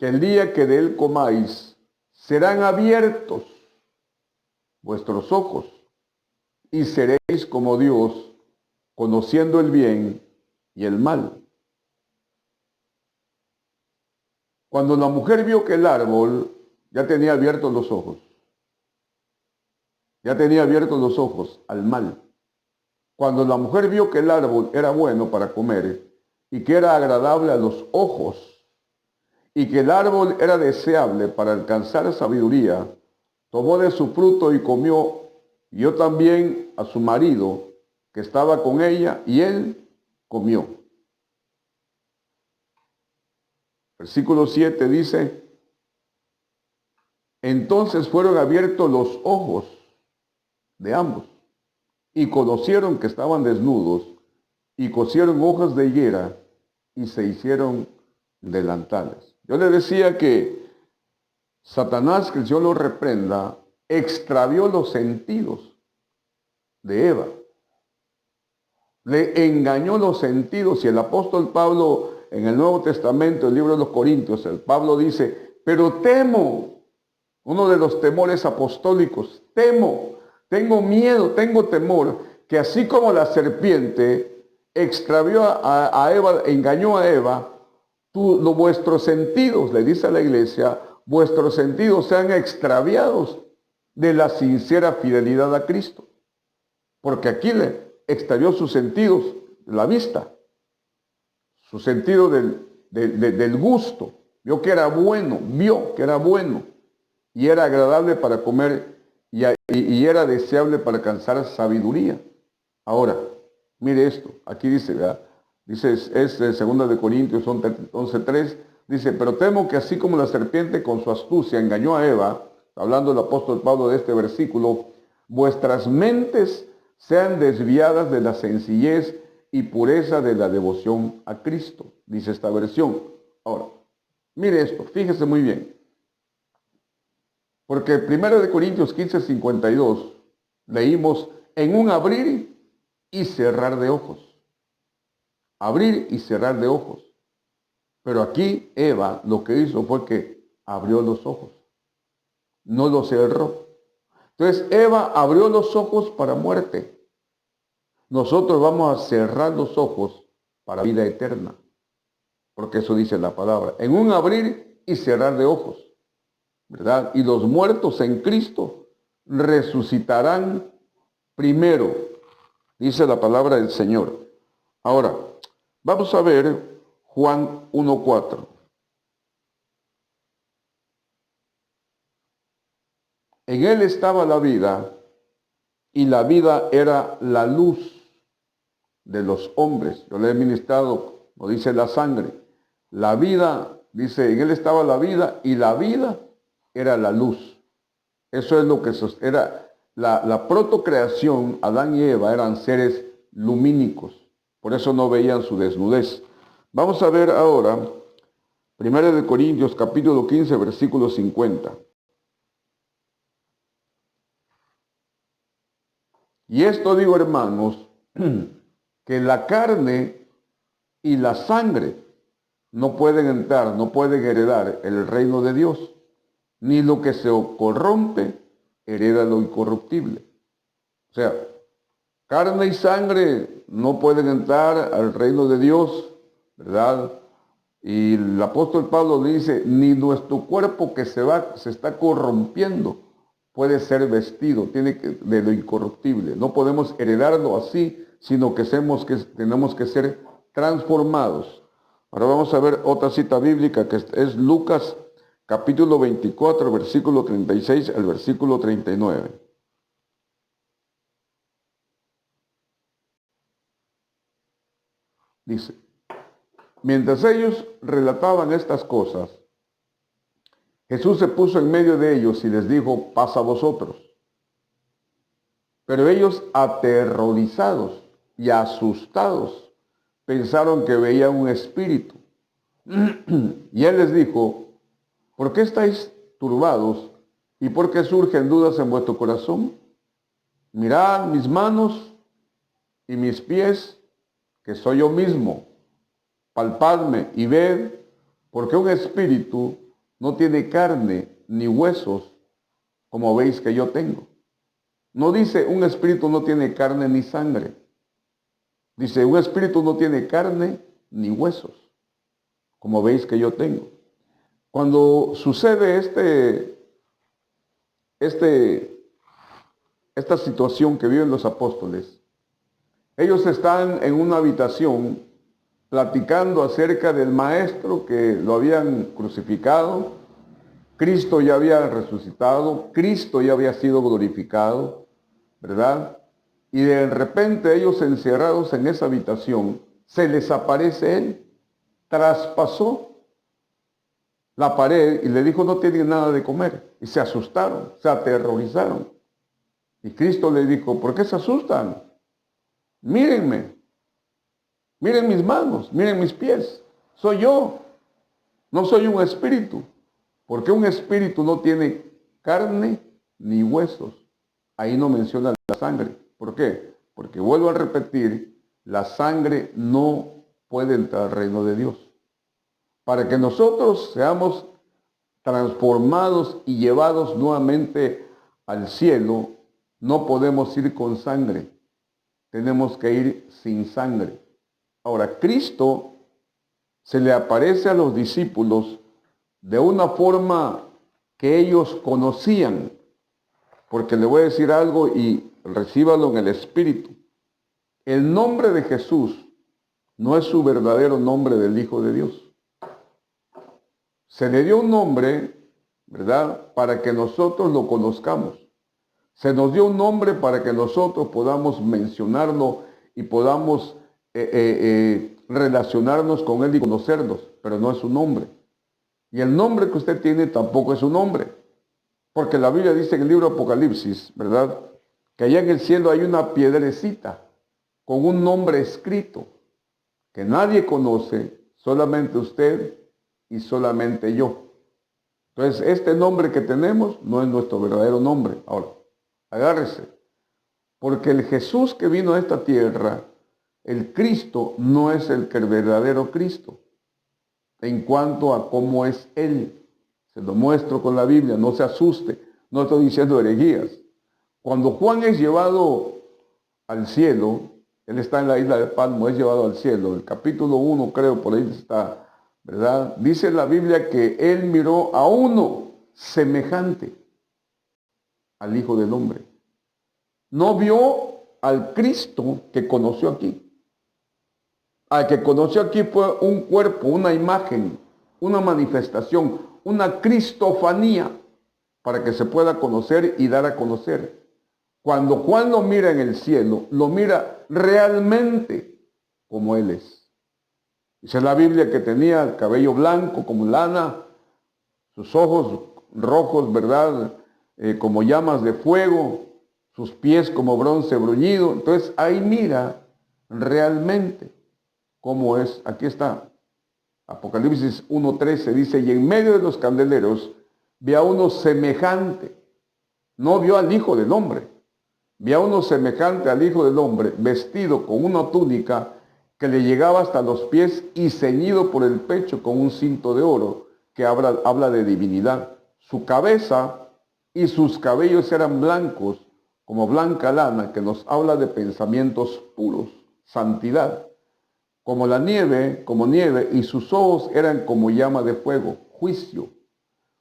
S1: que el día que de él comáis, serán abiertos vuestros ojos y seréis como Dios, conociendo el bien y el mal. Cuando la mujer vio que el árbol ya tenía abiertos los ojos, ya tenía abiertos los ojos al mal. Cuando la mujer vio que el árbol era bueno para comer y que era agradable a los ojos y que el árbol era deseable para alcanzar sabiduría, tomó de su fruto y comió, y dio también a su marido que estaba con ella, y él comió. Versículo 7 dice, entonces fueron abiertos los ojos de ambos, y conocieron que estaban desnudos, y cosieron hojas de higuera, y se hicieron delantales. Yo le decía que Satanás, que el Señor lo reprenda, extravió los sentidos de Eva. Le engañó los sentidos, y el apóstol Pablo en el Nuevo Testamento, el libro de los Corintios, el Pablo dice, pero temo, uno de los temores apostólicos, temo, tengo miedo, tengo temor, que así como la serpiente extravió a Eva, engañó a Eva, vuestros sentidos, le dice a la iglesia, vuestros sentidos sean extraviados de la sincera fidelidad a Cristo. Porque aquí le extravió sus sentidos, la vista, su sentido del gusto. Vio que era bueno y era agradable para comer y era deseable para alcanzar sabiduría. Ahora, mire esto, aquí dice, ¿verdad? Dice, es 2 Corintios 11:3, dice, pero temo que así como la serpiente con su astucia engañó a Eva, hablando el apóstol Pablo de este versículo, vuestras mentes sean desviadas de la sencillez y pureza de la devoción a Cristo, dice esta versión. Ahora, mire esto, fíjese muy bien. Porque 1 Corintios 15:52 leímos en un abrir y cerrar de ojos. Abrir y cerrar de ojos. Pero aquí Eva lo que hizo fue que abrió los ojos. No los cerró. Entonces Eva abrió los ojos para muerte. Nosotros vamos a cerrar los ojos para vida eterna. Porque eso dice la palabra. En un abrir y cerrar de ojos. ¿Verdad? Y los muertos en Cristo resucitarán primero. Dice la palabra del Señor. Ahora, vamos a ver Juan 1:4. En él estaba la vida, y la vida era la luz de los hombres. Yo le he ministrado, lo dice la sangre. La vida, dice, en él estaba la vida, y la vida era la luz. Eso es lo que era la protocreación. Adán y Eva eran seres lumínicos. Por eso no veían su desnudez. Vamos a ver ahora 1 Corintios capítulo 15, versículo 50. Y esto digo, hermanos, que la carne y la sangre no pueden entrar, no pueden heredar el reino de Dios, ni lo que se corrompe hereda lo incorruptible. O sea, carne y sangre no pueden entrar al reino de Dios, ¿verdad? Y el apóstol Pablo dice, ni nuestro cuerpo que se está corrompiendo puede ser vestido, de lo incorruptible. No podemos heredarlo así, sino que tenemos que ser transformados. Ahora vamos a ver otra cita bíblica que es Lucas capítulo 24, versículo 36 al versículo 39. Dice, mientras ellos relataban estas cosas, Jesús se puso en medio de ellos y les dijo, paz a vosotros. Pero ellos, aterrorizados y asustados, pensaron que veían un espíritu. Y él les dijo, ¿por qué estáis turbados y por qué surgen dudas en vuestro corazón? Mirad mis manos y mis pies, que soy yo mismo. Palpadme y ved, porque un espíritu no tiene carne ni huesos, como veis que yo tengo. No dice un espíritu no tiene carne ni sangre. Dice un espíritu no tiene carne ni huesos, como veis que yo tengo. Cuando sucede esta situación que viven los apóstoles, ellos están en una habitación platicando acerca del maestro que lo habían crucificado. Cristo ya había resucitado, Cristo ya había sido glorificado, ¿verdad? Y de repente ellos encerrados en esa habitación, se les aparece Él, traspasó la pared y le dijo, no tienen nada de comer. Y se asustaron, se aterrorizaron. Y Cristo le dijo, ¿por qué se asustan? Mírenme, miren mis manos, miren mis pies. Soy yo, no soy un espíritu. Porque un espíritu no tiene carne ni huesos. Ahí no menciona la sangre. ¿Por qué? Porque vuelvo a repetir, la sangre no puede entrar al reino de Dios. Para que nosotros seamos transformados y llevados nuevamente al cielo, no podemos ir con sangre. Tenemos que ir sin sangre. Ahora, Cristo se le aparece a los discípulos de una forma que ellos conocían, porque le voy a decir algo y recíbalo en el Espíritu. El nombre de Jesús no es su verdadero nombre del Hijo de Dios. Se le dio un nombre, ¿verdad?, para que nosotros lo conozcamos. Se nos dio un nombre para que nosotros podamos mencionarlo y podamos relacionarnos con él y conocernos, pero no es su nombre. Y el nombre que usted tiene tampoco es su nombre. Porque la Biblia dice en el libro Apocalipsis, ¿verdad?, que allá en el cielo hay una piedrecita con un nombre escrito que nadie conoce, solamente usted y solamente yo. Entonces, este nombre que tenemos no es nuestro verdadero nombre. Ahora, agárrese. Porque el Jesús que vino a esta tierra, el Cristo, no es el verdadero Cristo. En cuanto a cómo es Él. Se lo muestro con la Biblia, no se asuste, no estoy diciendo herejías. Cuando Juan es llevado al cielo, él está en la isla de Patmos, es llevado al cielo, el capítulo 1 creo, por ahí está, ¿verdad? Dice la Biblia que él miró a uno semejante al Hijo del Hombre. No vio al Cristo que conoció aquí. Al que conoció aquí fue un cuerpo, una imagen, una manifestación, una cristofanía, para que se pueda conocer y dar a conocer. Cuando Juan lo mira en el cielo, lo mira realmente como Él es. Dice la Biblia que tenía el cabello blanco como lana, sus ojos rojos, ¿verdad?, como llamas de fuego, sus pies como bronce bruñido. Entonces ahí mira realmente cómo es. Aquí está. Apocalipsis 1:13 dice, y en medio de los candeleros vi a uno semejante. No vio al Hijo del Hombre. Vi a uno semejante al Hijo del Hombre, vestido con una túnica que le llegaba hasta los pies y ceñido por el pecho con un cinto de oro, que habla de divinidad. Su cabeza y sus cabellos eran blancos, como blanca lana, que nos habla de pensamientos puros, santidad. Como la nieve, como nieve, y sus ojos eran como llama de fuego, juicio.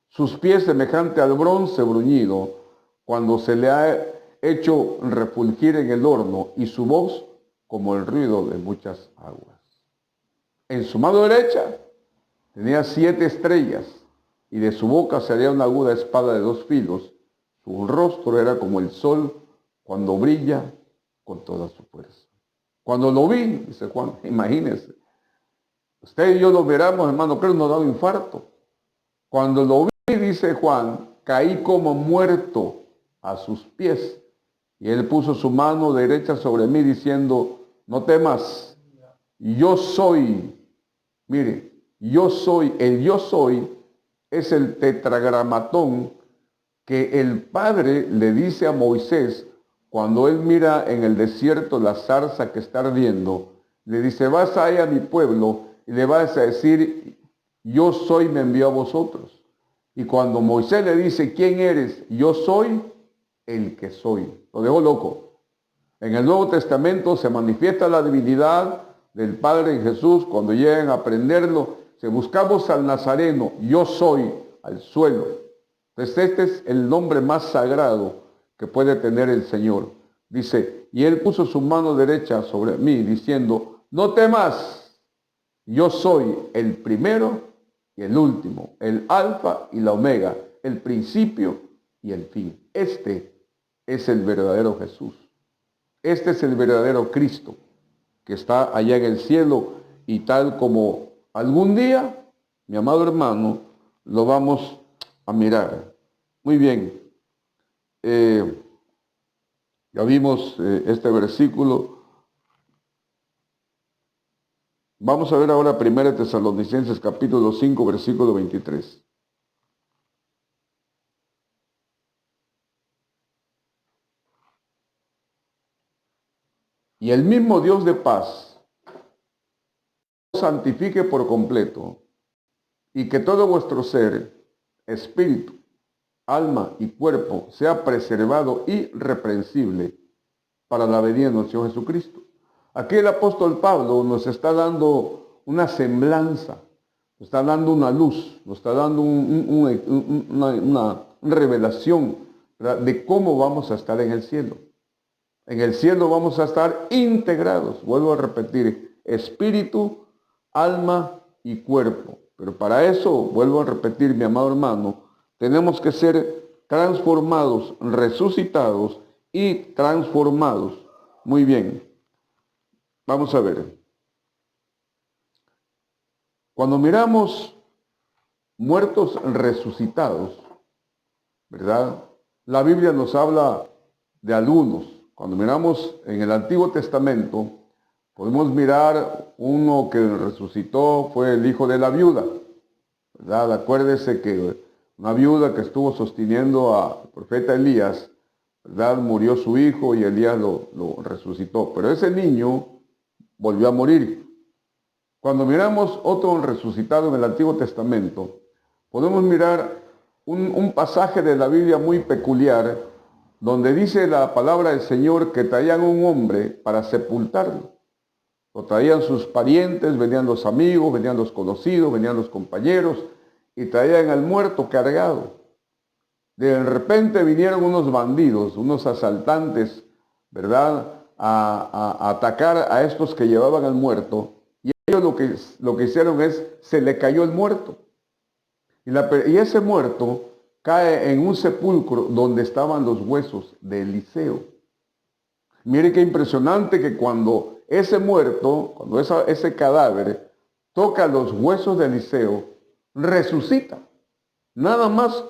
S1: Sus pies semejante al bronce bruñido, cuando se le ha hecho refulgir en el horno, y su voz como el ruido de muchas aguas. En su mano derecha tenía 7 estrellas, y de su boca salía una aguda espada de 2 filos. Su rostro era como el sol cuando brilla con toda su fuerza. Cuando lo vi, dice Juan, imagínense, usted y yo lo veramos, hermano, creo que nos da un infarto. Cuando lo vi, dice Juan, caí como muerto a sus pies. Y él puso su mano derecha sobre mí diciendo, no temas, yo soy, mire, yo soy, el yo soy es el tetragramatón que el Padre le dice a Moisés cuando él mira en el desierto la zarza que está ardiendo. Le dice, vas a ir a mi pueblo y le vas a decir, yo soy, me envió a vosotros. Y cuando Moisés le dice, ¿quién eres? Yo soy el que soy. Lo dejó loco. En el Nuevo Testamento se manifiesta la divinidad del Padre en Jesús. Cuando llegan a aprenderlo, si buscamos al Nazareno, yo soy, al suelo. Entonces este es el nombre más sagrado que puede tener el Señor. Dice, y Él puso su mano derecha sobre mí, diciendo, no temas, yo soy el primero y el último, el alfa y la omega, el principio y el fin. Este es el verdadero Jesús. Este es el verdadero Cristo que está allá en el cielo, y tal como algún día, mi amado hermano, lo vamos a mirar. Muy bien. Ya vimos este versículo. Vamos a ver ahora 1 Tesalonicenses capítulo 5, versículo 23. Y el mismo Dios de paz os santifique por completo, y que todo vuestro ser, espíritu, alma y cuerpo sea preservado irreprensible para la venida de nuestro Señor Jesucristo. Aquí el apóstol Pablo nos está dando una semblanza, nos está dando una luz, nos está dando una revelación, ¿verdad?, de cómo vamos a estar en el cielo. En el cielo vamos a estar integrados, vuelvo a repetir, espíritu, alma y cuerpo. Pero para eso, vuelvo a repetir, mi amado hermano, tenemos que ser transformados, resucitados y transformados. Muy bien, vamos a ver. Cuando miramos muertos resucitados, ¿verdad? La Biblia nos habla de algunos. Cuando miramos en el Antiguo Testamento, podemos mirar uno que resucitó, fue el hijo de la viuda, ¿verdad? Acuérdese que una viuda que estuvo sosteniendo al profeta Elías, ¿verdad?, murió su hijo y Elías lo resucitó. Pero ese niño volvió a morir. Cuando miramos otro resucitado en el Antiguo Testamento, podemos mirar un pasaje de la Biblia muy peculiar, donde dice la palabra del Señor que traían un hombre para sepultarlo. Lo traían sus parientes, venían los amigos, venían los conocidos, venían los compañeros y traían al muerto cargado. De repente vinieron unos bandidos, unos asaltantes, ¿verdad?, a atacar a estos que llevaban al muerto, y ellos lo que hicieron es, se le cayó el muerto. Y ese muerto cae en un sepulcro donde estaban los huesos de Eliseo. Mire qué impresionante que cuando ese muerto, cuando ese cadáver toca los huesos de Eliseo, resucita. Nada más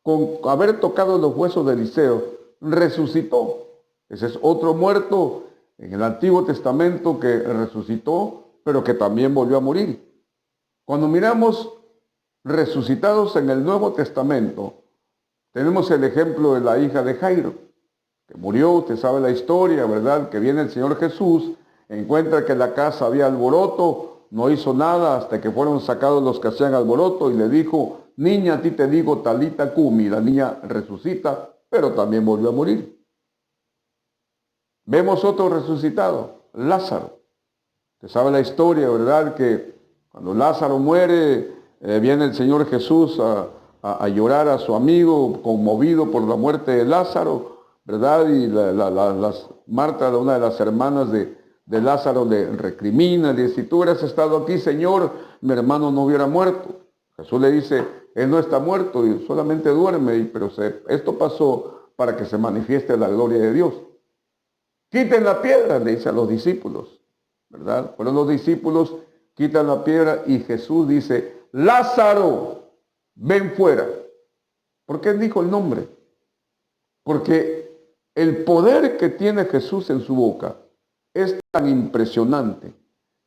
S1: con haber tocado los huesos de Eliseo, resucitó. Ese es otro muerto en el Antiguo Testamento que resucitó, pero que también volvió a morir. Cuando miramos resucitados en el Nuevo Testamento, tenemos el ejemplo de la hija de Jairo, que murió. Usted sabe la historia, ¿verdad?, que viene el Señor Jesús, encuentra que en la casa había alboroto, no hizo nada hasta que fueron sacados los que hacían alboroto, y le dijo, niña, a ti te digo, talita cumi. La niña resucita, pero también volvió a morir. Vemos otro resucitado, Lázaro. Usted sabe la historia, ¿verdad?, que cuando Lázaro muere, viene el Señor Jesús a llorar a su amigo, conmovido por la muerte de Lázaro, ¿verdad? Y Marta, una de las hermanas de Lázaro, le recrimina, le dice, si tú hubieras estado aquí, Señor, mi hermano no hubiera muerto. Jesús le dice, él no está muerto y solamente duerme, pero esto pasó para que se manifieste la gloria de Dios. Quiten la piedra, le dice a los discípulos, ¿verdad? Pero los discípulos quitan la piedra y Jesús dice, Lázaro, ven fuera. ¿Por qué dijo el nombre? Porque el poder que tiene Jesús en su boca es tan impresionante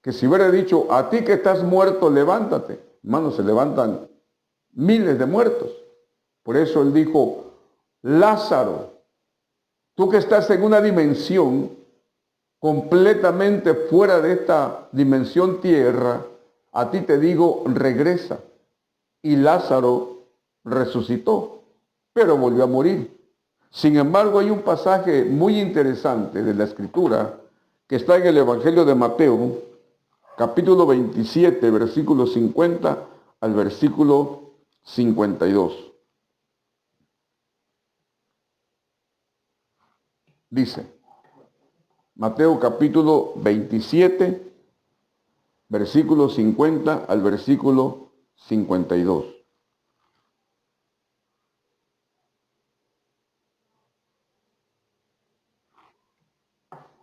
S1: que si hubiera dicho, a ti que estás muerto, levántate. Hermanos, se levantan miles de muertos. Por eso él dijo, Lázaro, tú que estás en una dimensión completamente fuera de esta dimensión tierra, a ti te digo, regresa. Y Lázaro resucitó, pero volvió a morir. Sin embargo, hay un pasaje muy interesante de la Escritura que está en el Evangelio de Mateo, capítulo 27, versículo 50 al versículo 52. Dice, Mateo capítulo 27, versículo 50 al versículo 52.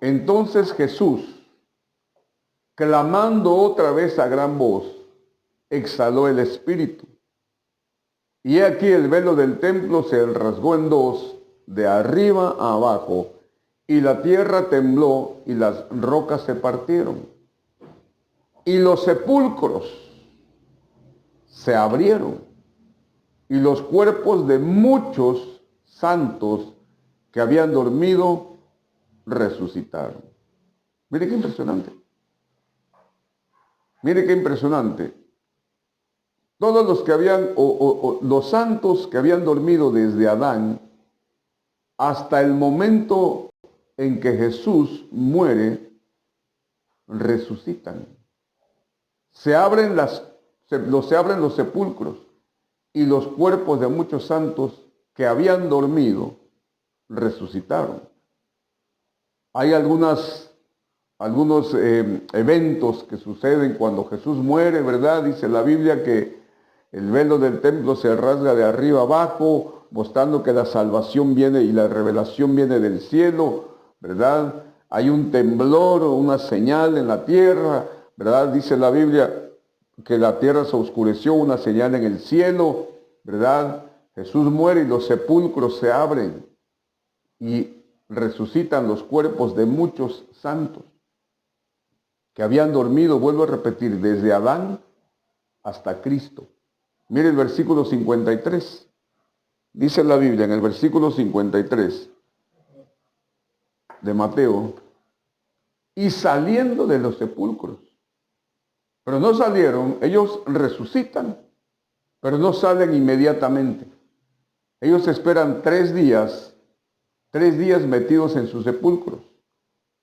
S1: Entonces Jesús, clamando otra vez a gran voz, exhaló el espíritu. Y he aquí el velo del templo se rasgó en dos, de arriba a abajo, y la tierra tembló y las rocas se partieron. Y los sepulcros se abrieron, y los cuerpos de muchos santos que habían dormido resucitaron. Mire qué impresionante. Mire qué impresionante. Todos los que habían, los santos que habían dormido desde Adán hasta el momento en que Jesús muere, resucitan. Se abren los sepulcros y los cuerpos de muchos santos que habían dormido resucitaron. Hay algunos eventos que suceden cuando Jesús muere, ¿verdad? Dice la Biblia que el velo del templo se rasga de arriba abajo, mostrando que la salvación viene y la revelación viene del cielo, ¿verdad? Hay un temblor o una señal en la tierra, ¿verdad? Dice la Biblia que la tierra se oscureció, una señal en el cielo, ¿verdad? Jesús muere y los sepulcros se abren y resucitan los cuerpos de muchos santos que habían dormido, vuelvo a repetir, desde Adán hasta Cristo. Mire el versículo 53. Dice la Biblia en el versículo 53 de Mateo, y saliendo de los sepulcros. Pero no salieron, ellos resucitan, pero no salen inmediatamente. Ellos esperan 3 días metidos en sus sepulcros.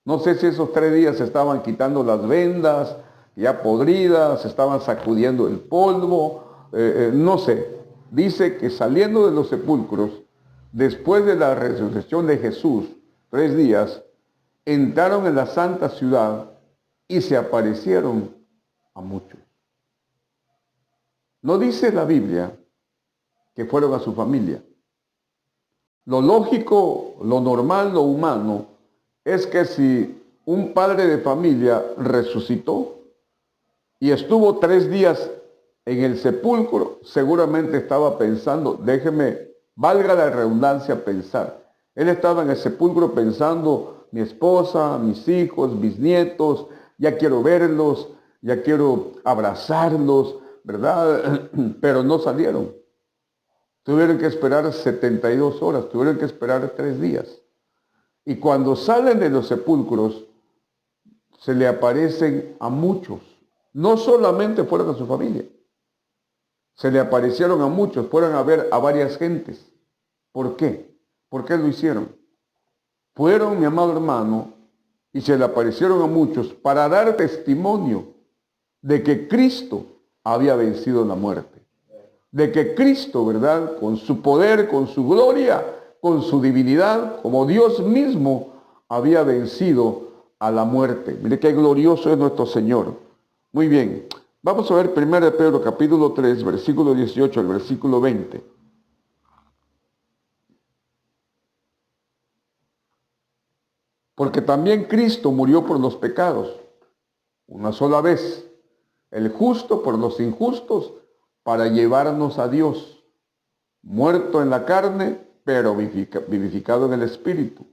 S1: No sé si esos 3 días se estaban quitando las vendas, ya podridas, se estaban sacudiendo el polvo, no sé. Dice que saliendo de los sepulcros, después de la resurrección de Jesús, 3 días, entraron en la santa ciudad y se aparecieron a muchos. No dice la Biblia que fueron a su familia. Lo lógico, lo normal, lo humano, es que si un padre de familia resucitó y estuvo 3 días en el sepulcro, seguramente estaba pensando, valga la redundancia, pensar. Él estaba en el sepulcro pensando, mi esposa, mis hijos, mis nietos, ya quiero verlos, ya quiero abrazarlos, ¿verdad? Pero no salieron. Tuvieron que esperar 72 horas, tuvieron que esperar 3 días. Y cuando salen de los sepulcros, se le aparecen a muchos. No solamente fueron a su familia. Se le aparecieron a muchos, fueron a ver a varias gentes. ¿Por qué? ¿Por qué lo hicieron? Fueron, mi amado hermano, y se le aparecieron a muchos para dar testimonio de que Cristo había vencido la muerte. De que Cristo, ¿verdad? Con su poder, con su gloria, con su divinidad, como Dios mismo, había vencido a la muerte. Mire qué glorioso es nuestro Señor. Muy bien. Vamos a ver 1 Pedro capítulo 3, versículo 18 al versículo 20. Porque también Cristo murió por los pecados, una sola vez, el justo por los injustos, para llevarnos a Dios, muerto en la carne, pero vivificado en el Espíritu,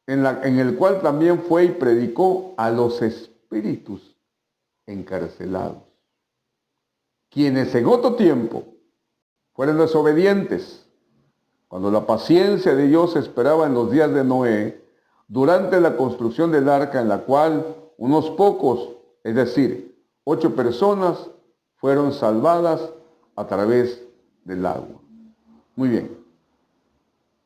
S1: en el cual también fue y predicó a los espíritus encarcelados, quienes en otro tiempo fueron desobedientes, cuando la paciencia de Dios esperaba en los días de Noé, durante la construcción del arca, en la cual unos pocos, es decir, 8 personas, fueron salvadas a través del agua. Muy bien.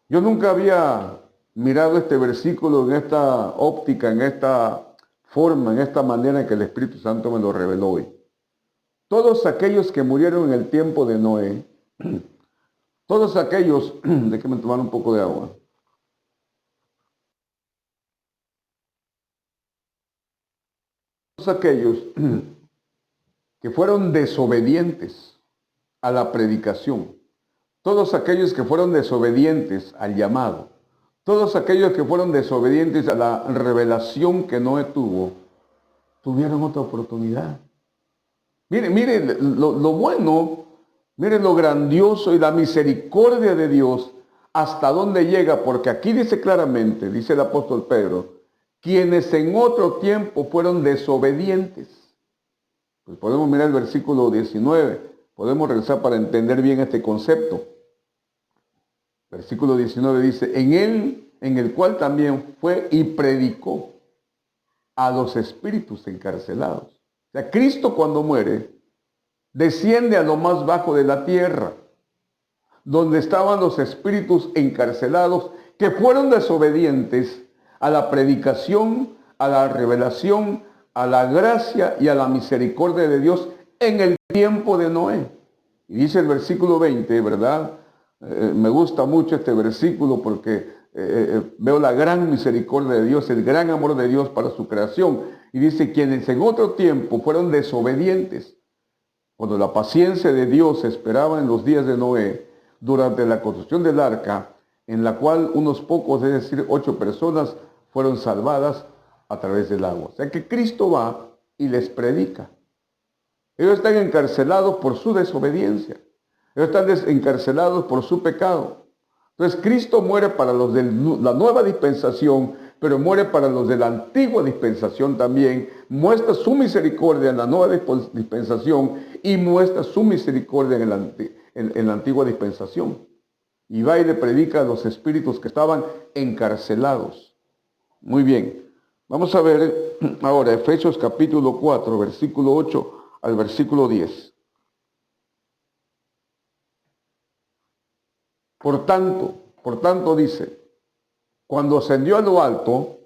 S1: Yo nunca había mirado este versículo en esta óptica, en esta forma, en esta manera en que el Espíritu Santo me lo reveló hoy. Todos aquellos que murieron en el tiempo de Noé, todos aquellos, déjenme tomar un poco de agua. Todos aquellos que fueron desobedientes a la predicación, todos aquellos que fueron desobedientes al llamado, todos aquellos que fueron desobedientes a la revelación que Noé tuvo, tuvieron otra oportunidad. Mire lo bueno, mire lo grandioso y la misericordia de Dios, hasta dónde llega, porque aquí dice claramente, dice el apóstol Pedro, quienes en otro tiempo fueron desobedientes. Pues podemos mirar el versículo 19, podemos regresar para entender bien este concepto. Versículo 19 dice, en él, en el cual también fue y predicó a los espíritus encarcelados. O sea, Cristo cuando muere, desciende a lo más bajo de la tierra, donde estaban los espíritus encarcelados que fueron desobedientes a la predicación, a la revelación, a la gracia y a la misericordia de Dios en el tiempo de Noé. Y dice el versículo 20, ¿verdad? Me gusta mucho este versículo porque veo la gran misericordia de Dios, el gran amor de Dios para su creación. Y dice, quienes en otro tiempo fueron desobedientes, cuando la paciencia de Dios esperaba en los días de Noé, durante la construcción del arca, en la cual unos pocos, es decir, 8 personas, fueron salvadas a través del agua. O sea que Cristo va y les predica. Ellos están encarcelados por su desobediencia. Ellos están encarcelados por su pecado. Entonces Cristo muere para los de la nueva dispensación, pero muere para los de la antigua dispensación también. Muestra su misericordia en la nueva dispensación y muestra su misericordia en la antigua dispensación. Y va y le predica a los espíritus que estaban encarcelados. Muy bien. Vamos a ver ahora Efesios capítulo 4, versículo 8 al versículo 10. Por tanto dice, cuando ascendió a lo alto,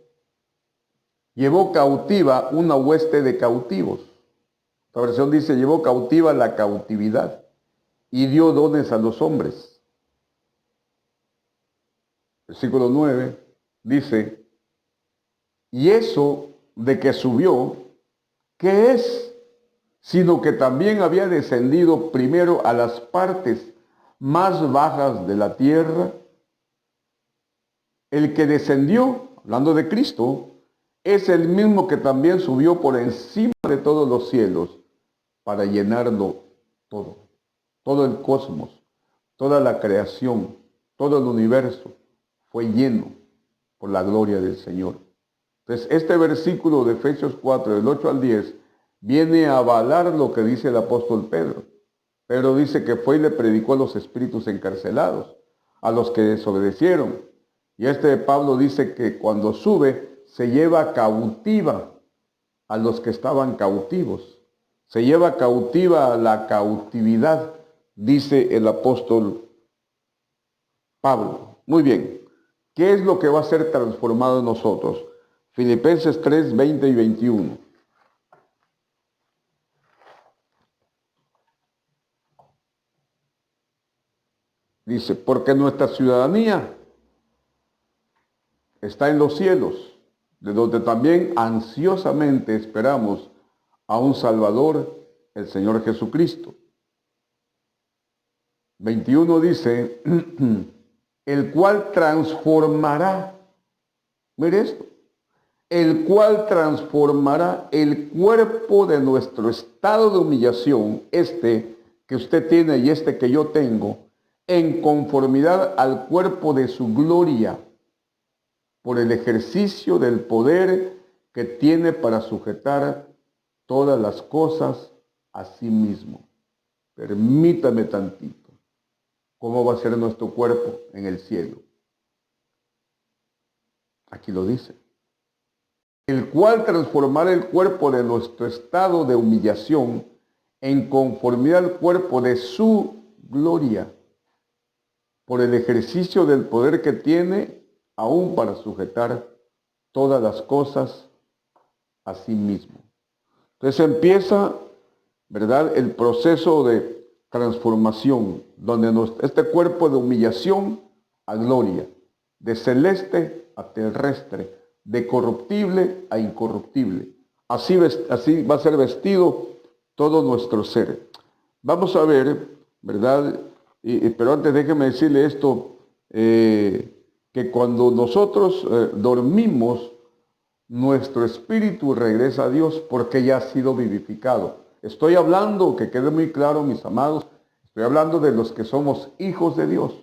S1: llevó cautiva una hueste de cautivos. Esta versión dice, llevó cautiva la cautividad y dio dones a los hombres. Versículo 9 dice, y eso de que subió, ¿qué es? Sino que también había descendido primero a las partes más bajas de la tierra. El que descendió, hablando de Cristo, es el mismo que también subió por encima de todos los cielos para llenarlo todo. Todo el cosmos, toda la creación, todo el universo fue lleno por la gloria del Señor. Entonces, este versículo de Efesios 4, del 8 al 10, viene a avalar lo que dice el apóstol Pedro. Pedro dice que fue y le predicó a los espíritus encarcelados, a los que desobedecieron. Y Pablo dice que cuando sube, se lleva cautiva a los que estaban cautivos. Se lleva cautiva a la cautividad, dice el apóstol Pablo. Muy bien. ¿Qué es lo que va a ser transformado en nosotros? Filipenses 3, 20 y 21. Dice, porque nuestra ciudadanía está en los cielos, de donde también ansiosamente esperamos a un Salvador, el Señor Jesucristo. 21 dice, el cual transformará, mire esto, el cual transformará el cuerpo de nuestro estado de humillación, que usted tiene y que yo tengo, en conformidad al cuerpo de su gloria, por el ejercicio del poder que tiene para sujetar todas las cosas a sí mismo. Permítame tantito. ¿Cómo va a ser nuestro cuerpo en el cielo? Aquí lo dice. El cual transformará el cuerpo de nuestro estado de humillación en conformidad al cuerpo de su gloria por el ejercicio del poder que tiene aún para sujetar todas las cosas a sí mismo. Entonces empieza, ¿verdad?, el proceso de transformación, donde este cuerpo de humillación a gloria, de celeste a terrestre, de corruptible a incorruptible. Así va a ser vestido todo nuestro ser. Vamos a ver, ¿verdad? Pero antes déjeme decirle esto, que cuando nosotros dormimos, nuestro espíritu regresa a Dios porque ya ha sido vivificado. Estoy hablando, que quede muy claro, mis amados, estoy hablando de los que somos hijos de Dios.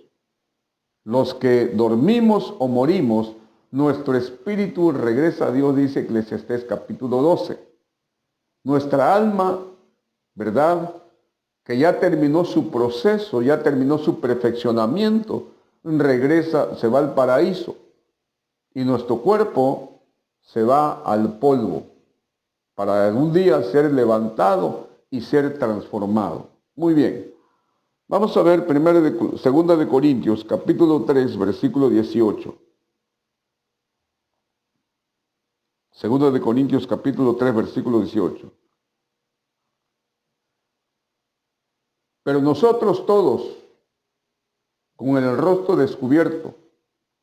S1: Los que dormimos o morimos, nuestro espíritu regresa a Dios, dice Eclesiastés capítulo 12. Nuestra alma, ¿verdad?, que ya terminó su proceso, ya terminó su perfeccionamiento, regresa, se va al paraíso. Y nuestro cuerpo se va al polvo, para algún día ser levantado y ser transformado. Muy bien. Vamos a ver segunda de Corintios, capítulo 3, versículo 18. Segunda de Corintios, capítulo 3, versículo 18. Pero nosotros todos, con el rostro descubierto,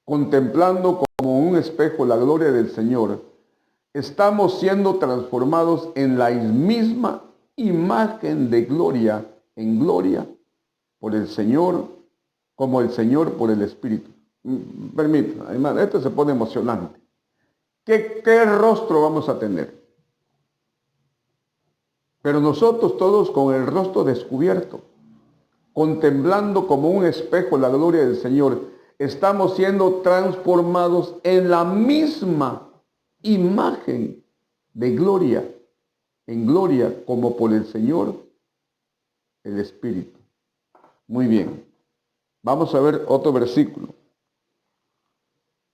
S1: contemplando como un espejo la gloria del Señor, estamos siendo transformados en la misma imagen de gloria en gloria por el Señor, como el Señor por el Espíritu. Permítanme, hermano, esto se pone emocionante. ¿Qué rostro vamos a tener? Pero nosotros todos con el rostro descubierto, contemplando como un espejo la gloria del Señor, estamos siendo transformados en la misma imagen de gloria en gloria como por el Señor el Espíritu. Muy bien. Vamos a ver otro versículo,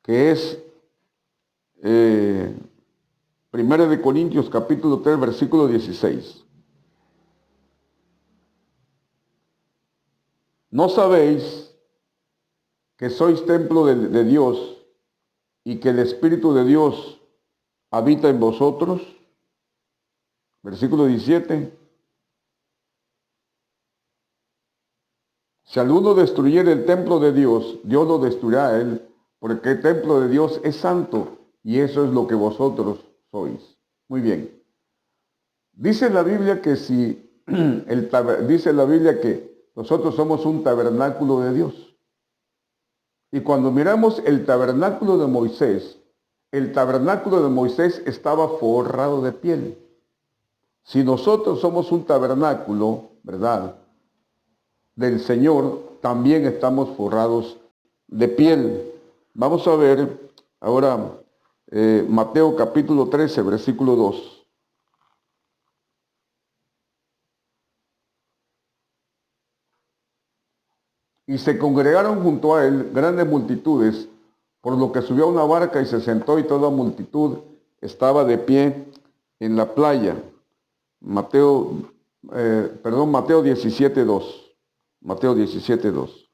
S1: que es 1 de Corintios capítulo 3, versículo 16. ¿No sabéis que sois templo de Dios y que el Espíritu de Dios habita en vosotros? Versículo 17. Si alguno destruyere el templo de Dios, Dios lo destruirá a él, porque el templo de Dios es santo y eso es lo que vosotros sois. Muy bien. Dice la Biblia que dice la Biblia que nosotros somos un tabernáculo de Dios. Y cuando miramos el tabernáculo de Moisés estaba forrado de piel. Si nosotros somos un tabernáculo, ¿verdad?, del Señor, también estamos forrados de piel. Vamos a ver ahora Mateo capítulo 13, versículo 2. Y se congregaron junto a él grandes multitudes, por lo que subió a una barca y se sentó, y toda multitud estaba de pie en la playa. Mateo 17:2. Mateo 17:2.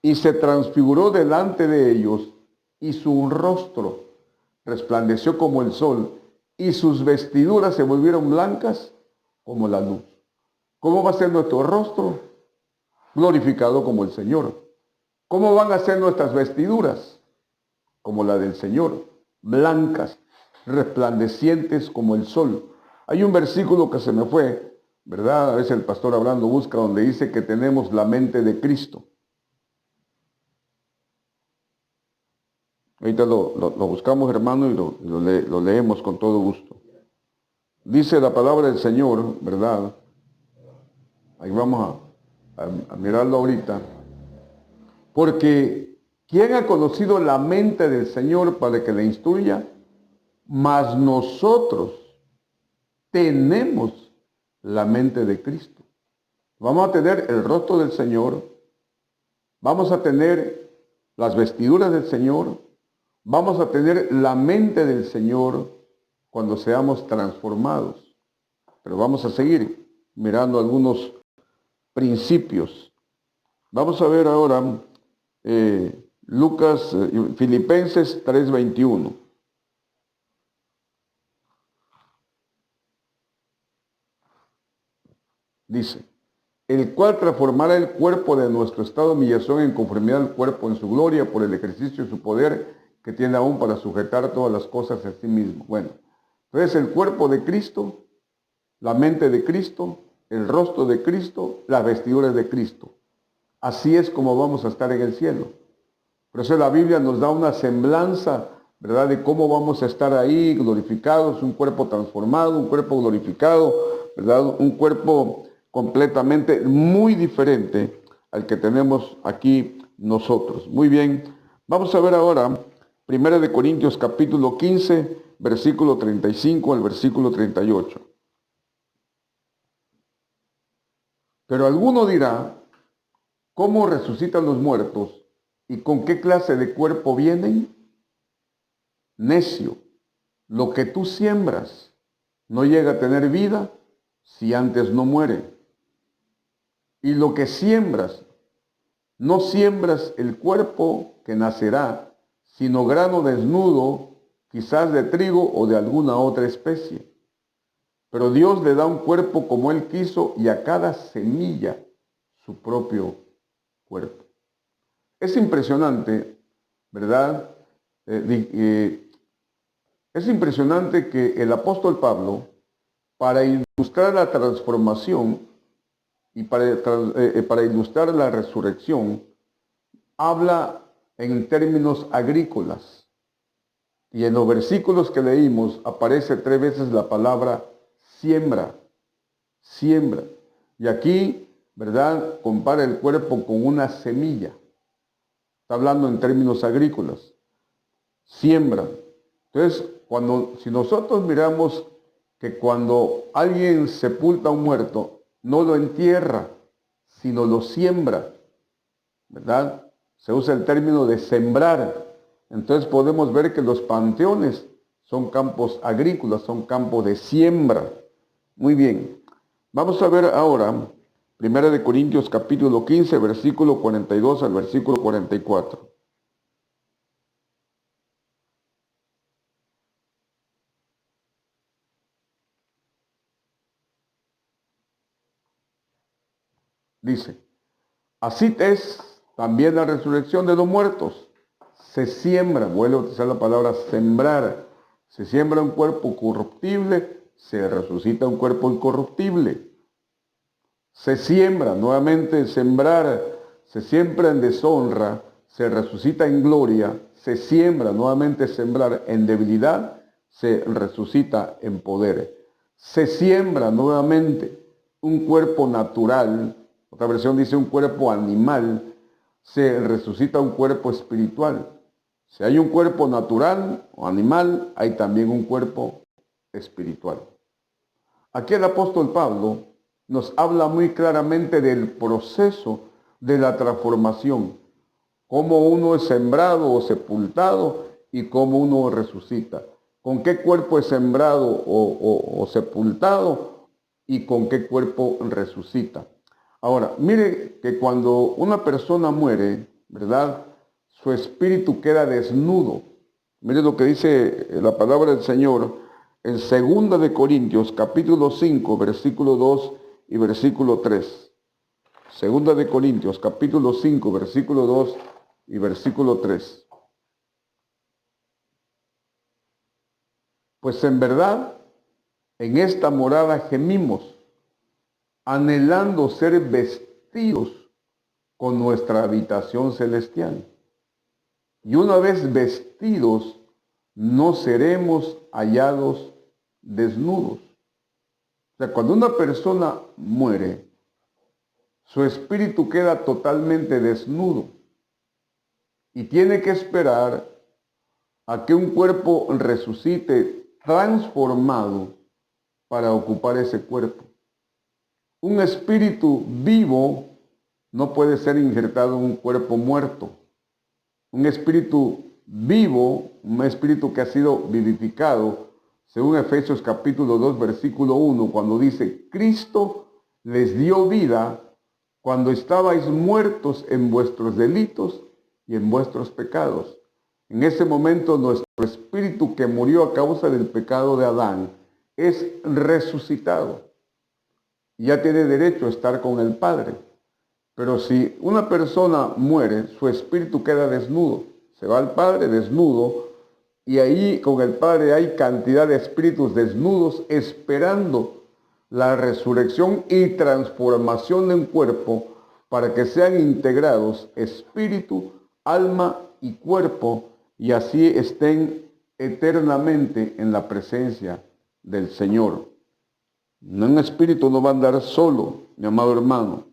S1: Y se transfiguró delante de ellos, y su rostro resplandeció como el sol, y sus vestiduras se volvieron blancas como la luz. ¿Cómo va a ser nuestro rostro? Glorificado como el Señor. ¿Cómo van a ser nuestras vestiduras? Como la del Señor, blancas, resplandecientes como el sol. Hay un versículo que se me fue, ¿verdad? A veces el pastor hablando busca, donde dice que tenemos la mente de Cristo. Ahorita lo buscamos, hermano, y lo leemos con todo gusto. Dice la palabra del Señor, ¿verdad? Ahí vamos a mirarlo ahorita. Porque ¿quién ha conocido la mente del Señor para que le instruya? Mas nosotros tenemos la mente de Cristo. Vamos a tener el rostro del Señor, vamos a tener las vestiduras del Señor, vamos a tener la mente del Señor cuando seamos transformados. Pero vamos a seguir mirando algunos principios. Vamos a ver ahora Filipenses 3:21. Dice, el cual transformará el cuerpo de nuestro estado de humillación en conformidad al cuerpo en su gloria por el ejercicio de su poder que tiene aún para sujetar todas las cosas a sí mismo. Bueno, entonces el cuerpo de Cristo, la mente de Cristo, el rostro de Cristo, las vestiduras de Cristo. Así es como vamos a estar en el cielo. Por eso la Biblia nos da una semblanza, ¿verdad?, de cómo vamos a estar ahí glorificados, un cuerpo transformado, un cuerpo glorificado, ¿verdad?, un cuerpo completamente muy diferente al que tenemos aquí nosotros. Muy bien, vamos a ver ahora 1 Corintios capítulo 15, versículo 35 al versículo 38. Pero alguno dirá, ¿cómo resucitan los muertos? ¿Y con qué clase de cuerpo vienen? Necio, lo que tú siembras no llega a tener vida si antes no muere. Y lo que siembras, no siembras el cuerpo que nacerá, sino grano desnudo, quizás de trigo o de alguna otra especie. Pero Dios le da un cuerpo como Él quiso y a cada semilla su propio cuerpo. Es impresionante, ¿verdad? Es impresionante que el apóstol Pablo, para ilustrar la transformación y para ilustrar la resurrección, habla en términos agrícolas. Y en los versículos que leímos aparece 3 veces la palabra siembra, siembra. Y aquí, ¿verdad?, compara el cuerpo con una semilla. Está hablando en términos agrícolas. Siembra. Entonces, si nosotros miramos que cuando alguien sepulta a un muerto, no lo entierra, sino lo siembra, ¿verdad? Se usa el término de sembrar. Entonces podemos ver que los panteones son campos agrícolas, son campos de siembra. Muy bien. Vamos a ver ahora 1 Corintios capítulo 15, versículo 42 al versículo 44. Dice, así es también la resurrección de los muertos. Se siembra, vuelvo a utilizar la palabra sembrar. Se siembra un cuerpo corruptible, se resucita un cuerpo incorruptible. Se siembra, nuevamente sembrar, se siembra en deshonra, se resucita en gloria, se siembra, nuevamente sembrar en debilidad, se resucita en poder. Se siembra nuevamente un cuerpo natural, otra versión dice un cuerpo animal, se resucita un cuerpo espiritual. Si hay un cuerpo natural o animal, hay también un cuerpo espiritual. Aquí el apóstol Pablo nos habla muy claramente del proceso de la transformación, cómo uno es sembrado o sepultado y cómo uno resucita. Con qué cuerpo es sembrado o sepultado y con qué cuerpo resucita. Ahora, mire que cuando una persona muere, ¿verdad?, su espíritu queda desnudo. Mire lo que dice la palabra del Señor en 2 de Corintios, capítulo 5, versículo 2 y versículo 3. 2 de Corintios, capítulo 5, versículo 2 y versículo 3. Pues en verdad, en esta morada gemimos, anhelando ser vestidos con nuestra habitación celestial. Y una vez vestidos, no seremos hallados desnudos. O sea, cuando una persona muere, su espíritu queda totalmente desnudo y tiene que esperar a que un cuerpo resucite transformado para ocupar ese cuerpo. Un espíritu vivo no puede ser injertado en un cuerpo muerto. Un espíritu vivo, un espíritu que ha sido vivificado, según Efesios capítulo 2, versículo 1, cuando dice, Cristo les dio vida cuando estabais muertos en vuestros delitos y en vuestros pecados. En ese momento nuestro espíritu que murió a causa del pecado de Adán es resucitado. Ya tiene derecho a estar con el Padre. Pero si una persona muere, su espíritu queda desnudo. Se va al Padre desnudo y ahí con el Padre hay cantidad de espíritus desnudos esperando la resurrección y transformación de un cuerpo para que sean integrados espíritu, alma y cuerpo y así estén eternamente en la presencia del Señor. Un espíritu no va a andar solo, mi amado hermano.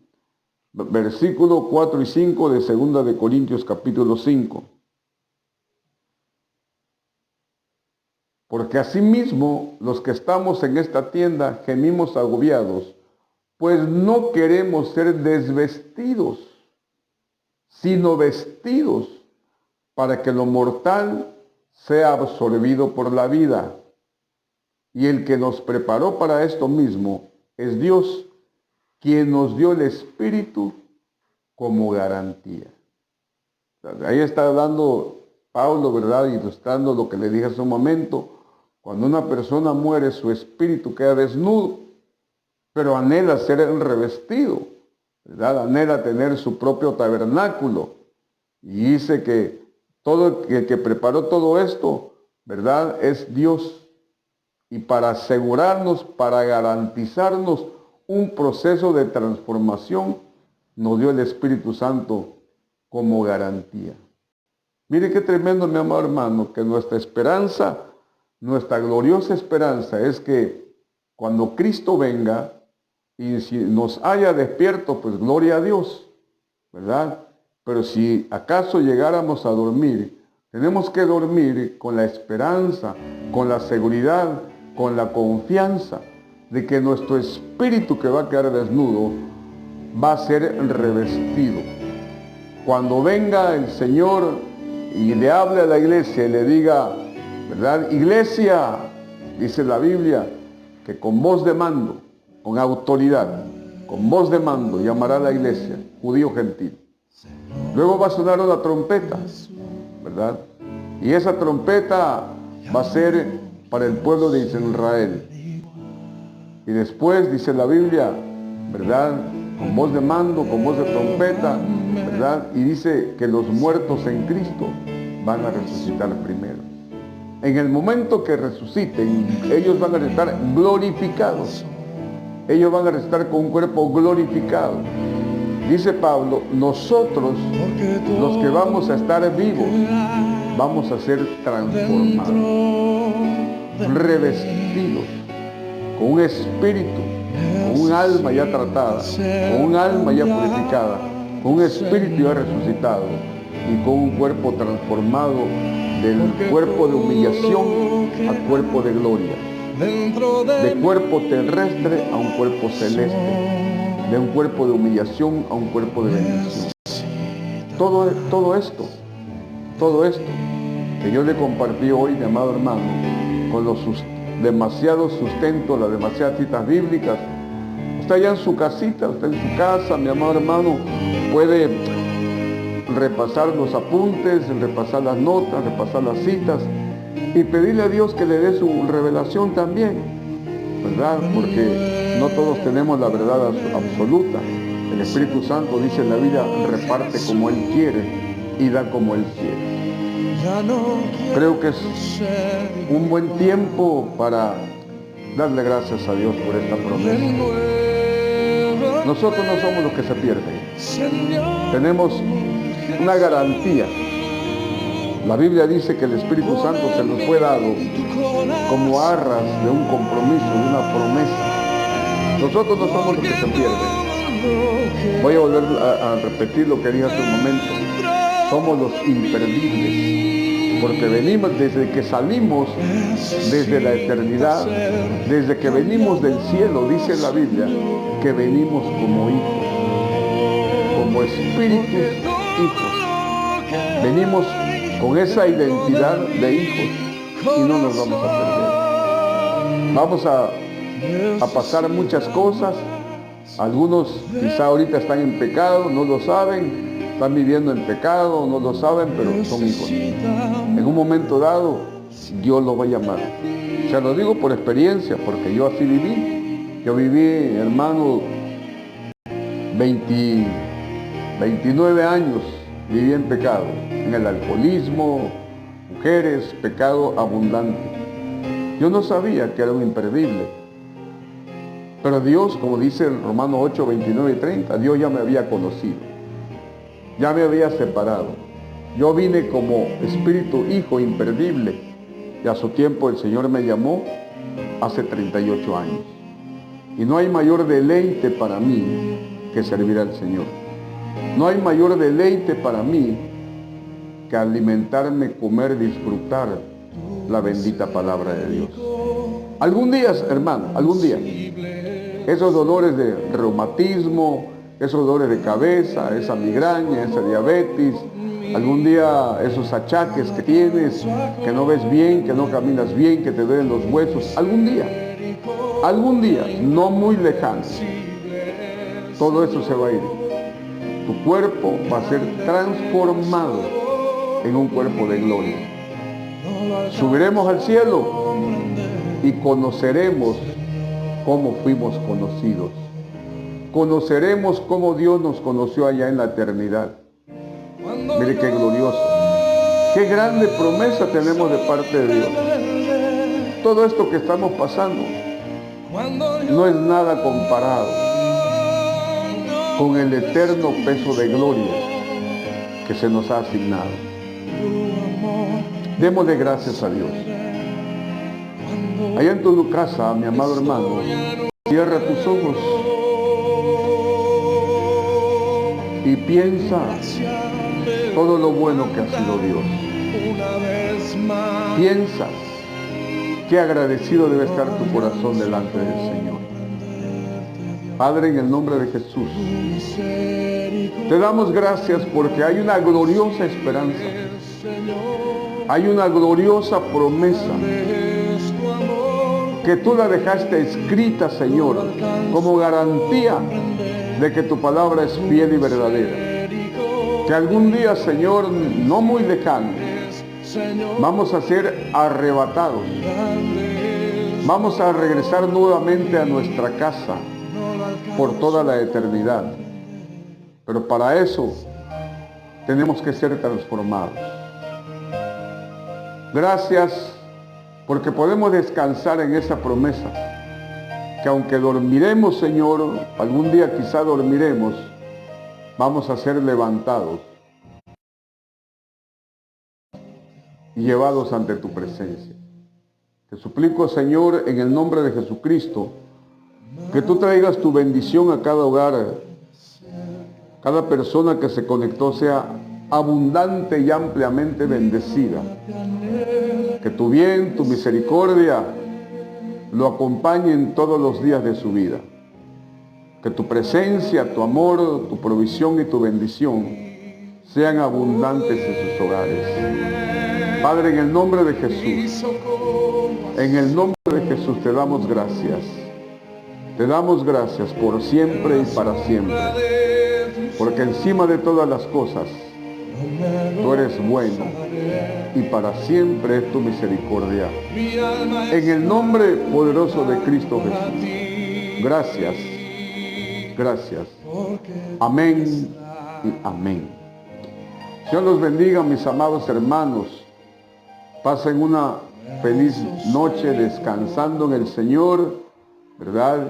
S1: Versículos 4 y 5 de 2 de Corintios capítulo 5. Porque asimismo los que estamos en esta tienda gemimos agobiados, pues no queremos ser desvestidos, sino vestidos para que lo mortal sea absorbido por la vida. Y el que nos preparó para esto mismo es Dios, quien nos dio el Espíritu como garantía. Ahí está hablando Pablo, ¿verdad? Ilustrando lo que le dije hace un momento. Cuando una persona muere, su espíritu queda desnudo, pero anhela ser revestido, ¿verdad? Anhela tener su propio tabernáculo. Y dice que todo el que preparó todo esto, ¿verdad? Es Dios. Y para asegurarnos, para garantizarnos un proceso de transformación, nos dio el Espíritu Santo como garantía. Mire qué tremendo, mi amado hermano, que nuestra esperanza, nuestra gloriosa esperanza es que cuando Cristo venga y si nos haya despierto, pues gloria a Dios, ¿verdad? Pero si acaso llegáramos a dormir, tenemos que dormir con la esperanza, con la seguridad, con la confianza de que nuestro espíritu que va a quedar desnudo va a ser revestido. Cuando venga el Señor y le hable a la iglesia y le diga, ¿verdad? Iglesia, dice la Biblia, que con voz de mando, con autoridad, con voz de mando llamará a la iglesia, judío gentil. Luego va a sonar una trompeta, ¿verdad? Y esa trompeta va a ser para el pueblo de Israel. Y después, dice la Biblia, ¿verdad? Con voz de mando, con voz de trompeta, ¿verdad? Y dice que los muertos en Cristo van a resucitar primero. En el momento que resuciten, ellos van a estar glorificados. Ellos van a resucitar con un cuerpo glorificado. Dice Pablo, nosotros, los que vamos a estar vivos, vamos a ser transformados, revestidos, con un espíritu, con un alma ya tratada, con un alma ya purificada, con un espíritu ya resucitado y con un cuerpo transformado del cuerpo de humillación al cuerpo de gloria, de cuerpo terrestre a un cuerpo celeste, de un cuerpo de humillación a un cuerpo de bendición. Todo esto que yo le compartí hoy, mi amado hermano, con los demasiados sustentos, las demasiadas citas bíblicas. Usted allá en su casita, usted en su casa, mi amado hermano, puede repasar los apuntes, repasar las notas, repasar las citas y pedirle a Dios que le dé su revelación también, ¿verdad? Porque no todos tenemos la verdad absoluta. El Espíritu Santo, dice en la Biblia, reparte como Él quiere y da como Él quiere. Creo que es un buen tiempo para darle gracias a Dios por esta promesa. Nosotros no somos los que se pierden. Tenemos una garantía. La Biblia dice que el Espíritu Santo se nos fue dado como arras de un compromiso, de una promesa. Nosotros no somos los que se pierden. Voy a volver a repetir lo que dije hace un momento. Somos los imperdibles, porque venimos desde que salimos, desde la eternidad, desde que venimos del cielo, dice la Biblia, que venimos como hijos, como espíritus hijos. Venimos con esa identidad de hijos y no nos vamos a perder. Vamos a pasar muchas cosas, Algunos quizá ahorita están en pecado, no lo saben, están viviendo en pecado, no lo saben, pero son hijos. En un momento dado, Dios los va a llamar. Se lo digo por experiencia, porque yo así viví. Yo viví, hermano, 29 años viví en pecado, en el alcoholismo, mujeres, pecado abundante. Yo no sabía que era un imperdible. Pero Dios, como dice el Romanos 8, 29 y 30, Dios ya me había conocido. Ya me había separado. Yo vine como espíritu hijo imperdible. Y a su tiempo el Señor me llamó hace 38 años. Y no hay mayor deleite para mí que servir al Señor. No hay mayor deleite para mí que alimentarme, comer, disfrutar la bendita palabra de Dios. Algún día, hermano, algún día, esos dolores de reumatismo, esos dolores de cabeza, esa migraña, esa diabetes, algún día esos achaques que tienes, que no ves bien, que no caminas bien, que te duelen los huesos, algún día, no muy lejano, todo eso se va a ir. Tu cuerpo va a ser transformado en un cuerpo de gloria. Subiremos al cielo y conoceremos cómo fuimos conocidos. Conoceremos cómo Dios nos conoció allá en la eternidad. Mire qué glorioso. Qué grande promesa tenemos de parte de Dios. Todo esto que estamos pasando no es nada comparado con el eterno peso de gloria que se nos ha asignado. Démosle gracias a Dios. Allá en tu casa, mi amado hermano, cierra tus ojos y piensa todo lo bueno que ha sido Dios. Piensas qué agradecido debe estar tu corazón delante del Señor. Padre, en el nombre de Jesús, te damos gracias porque hay una gloriosa esperanza. Hay una gloriosa promesa que tú la dejaste escrita, Señor, como garantía de que tu palabra es fiel y verdadera. Que algún día, Señor, no muy lejano, vamos a ser arrebatados. Vamos a regresar nuevamente a nuestra casa por toda la eternidad. Pero para eso tenemos que ser transformados. Gracias porque podemos descansar en esa promesa, que aunque dormiremos, Señor, algún día quizá dormiremos, vamos a ser levantados y llevados ante tu presencia. Te suplico, Señor, en el nombre de Jesucristo, que tú traigas tu bendición a cada hogar, cada persona que se conectó sea abundante y ampliamente bendecida. Que tu bien, tu misericordia lo acompañen todos los días de su vida. Que tu presencia, tu amor, tu provisión y tu bendición sean abundantes en sus hogares. Padre, en el nombre de Jesús, en el nombre de Jesús te damos gracias. Te damos gracias por siempre y para siempre. Porque encima de todas las cosas, tú eres bueno y para siempre es tu misericordia. En el nombre poderoso de Cristo Jesús. Gracias. Gracias. Amén y amén. Dios los bendiga, mis amados hermanos. Pasen una feliz noche descansando en el Señor, ¿verdad?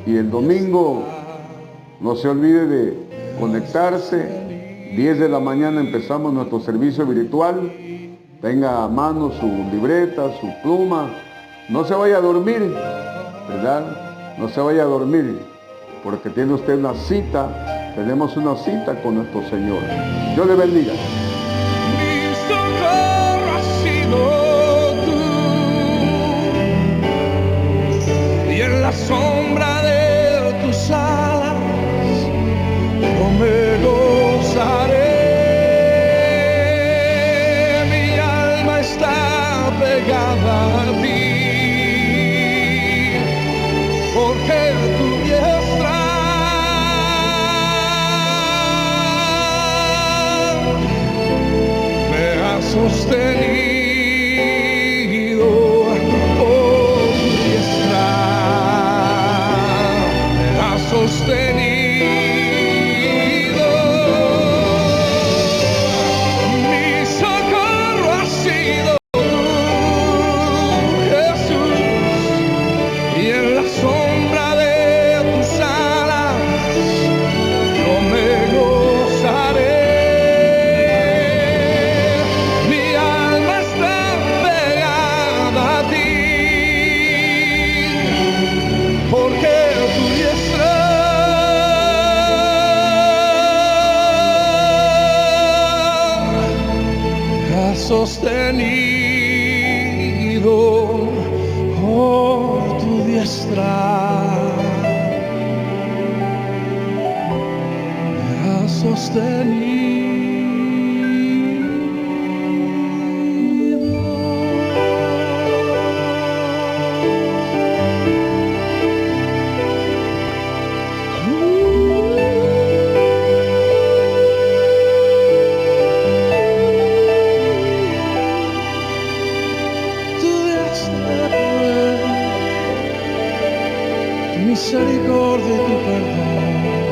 S1: Y el domingo no se olvide de conectarse. 10 de la mañana empezamos nuestro servicio virtual. Tenga a mano su libreta, su pluma. No se vaya a dormir, ¿verdad? No se vaya a dormir, porque tiene usted una cita. Tenemos una cita con nuestro Señor. Dios le bendiga.
S2: Mi socorro ha sido tú, y en la sombra de tus alas yo me gozaré. Mi alma está pegada a ti, porque tu diestra sostenido por tu diestra. Me has sostenido. Tu misericordia y tu perdón.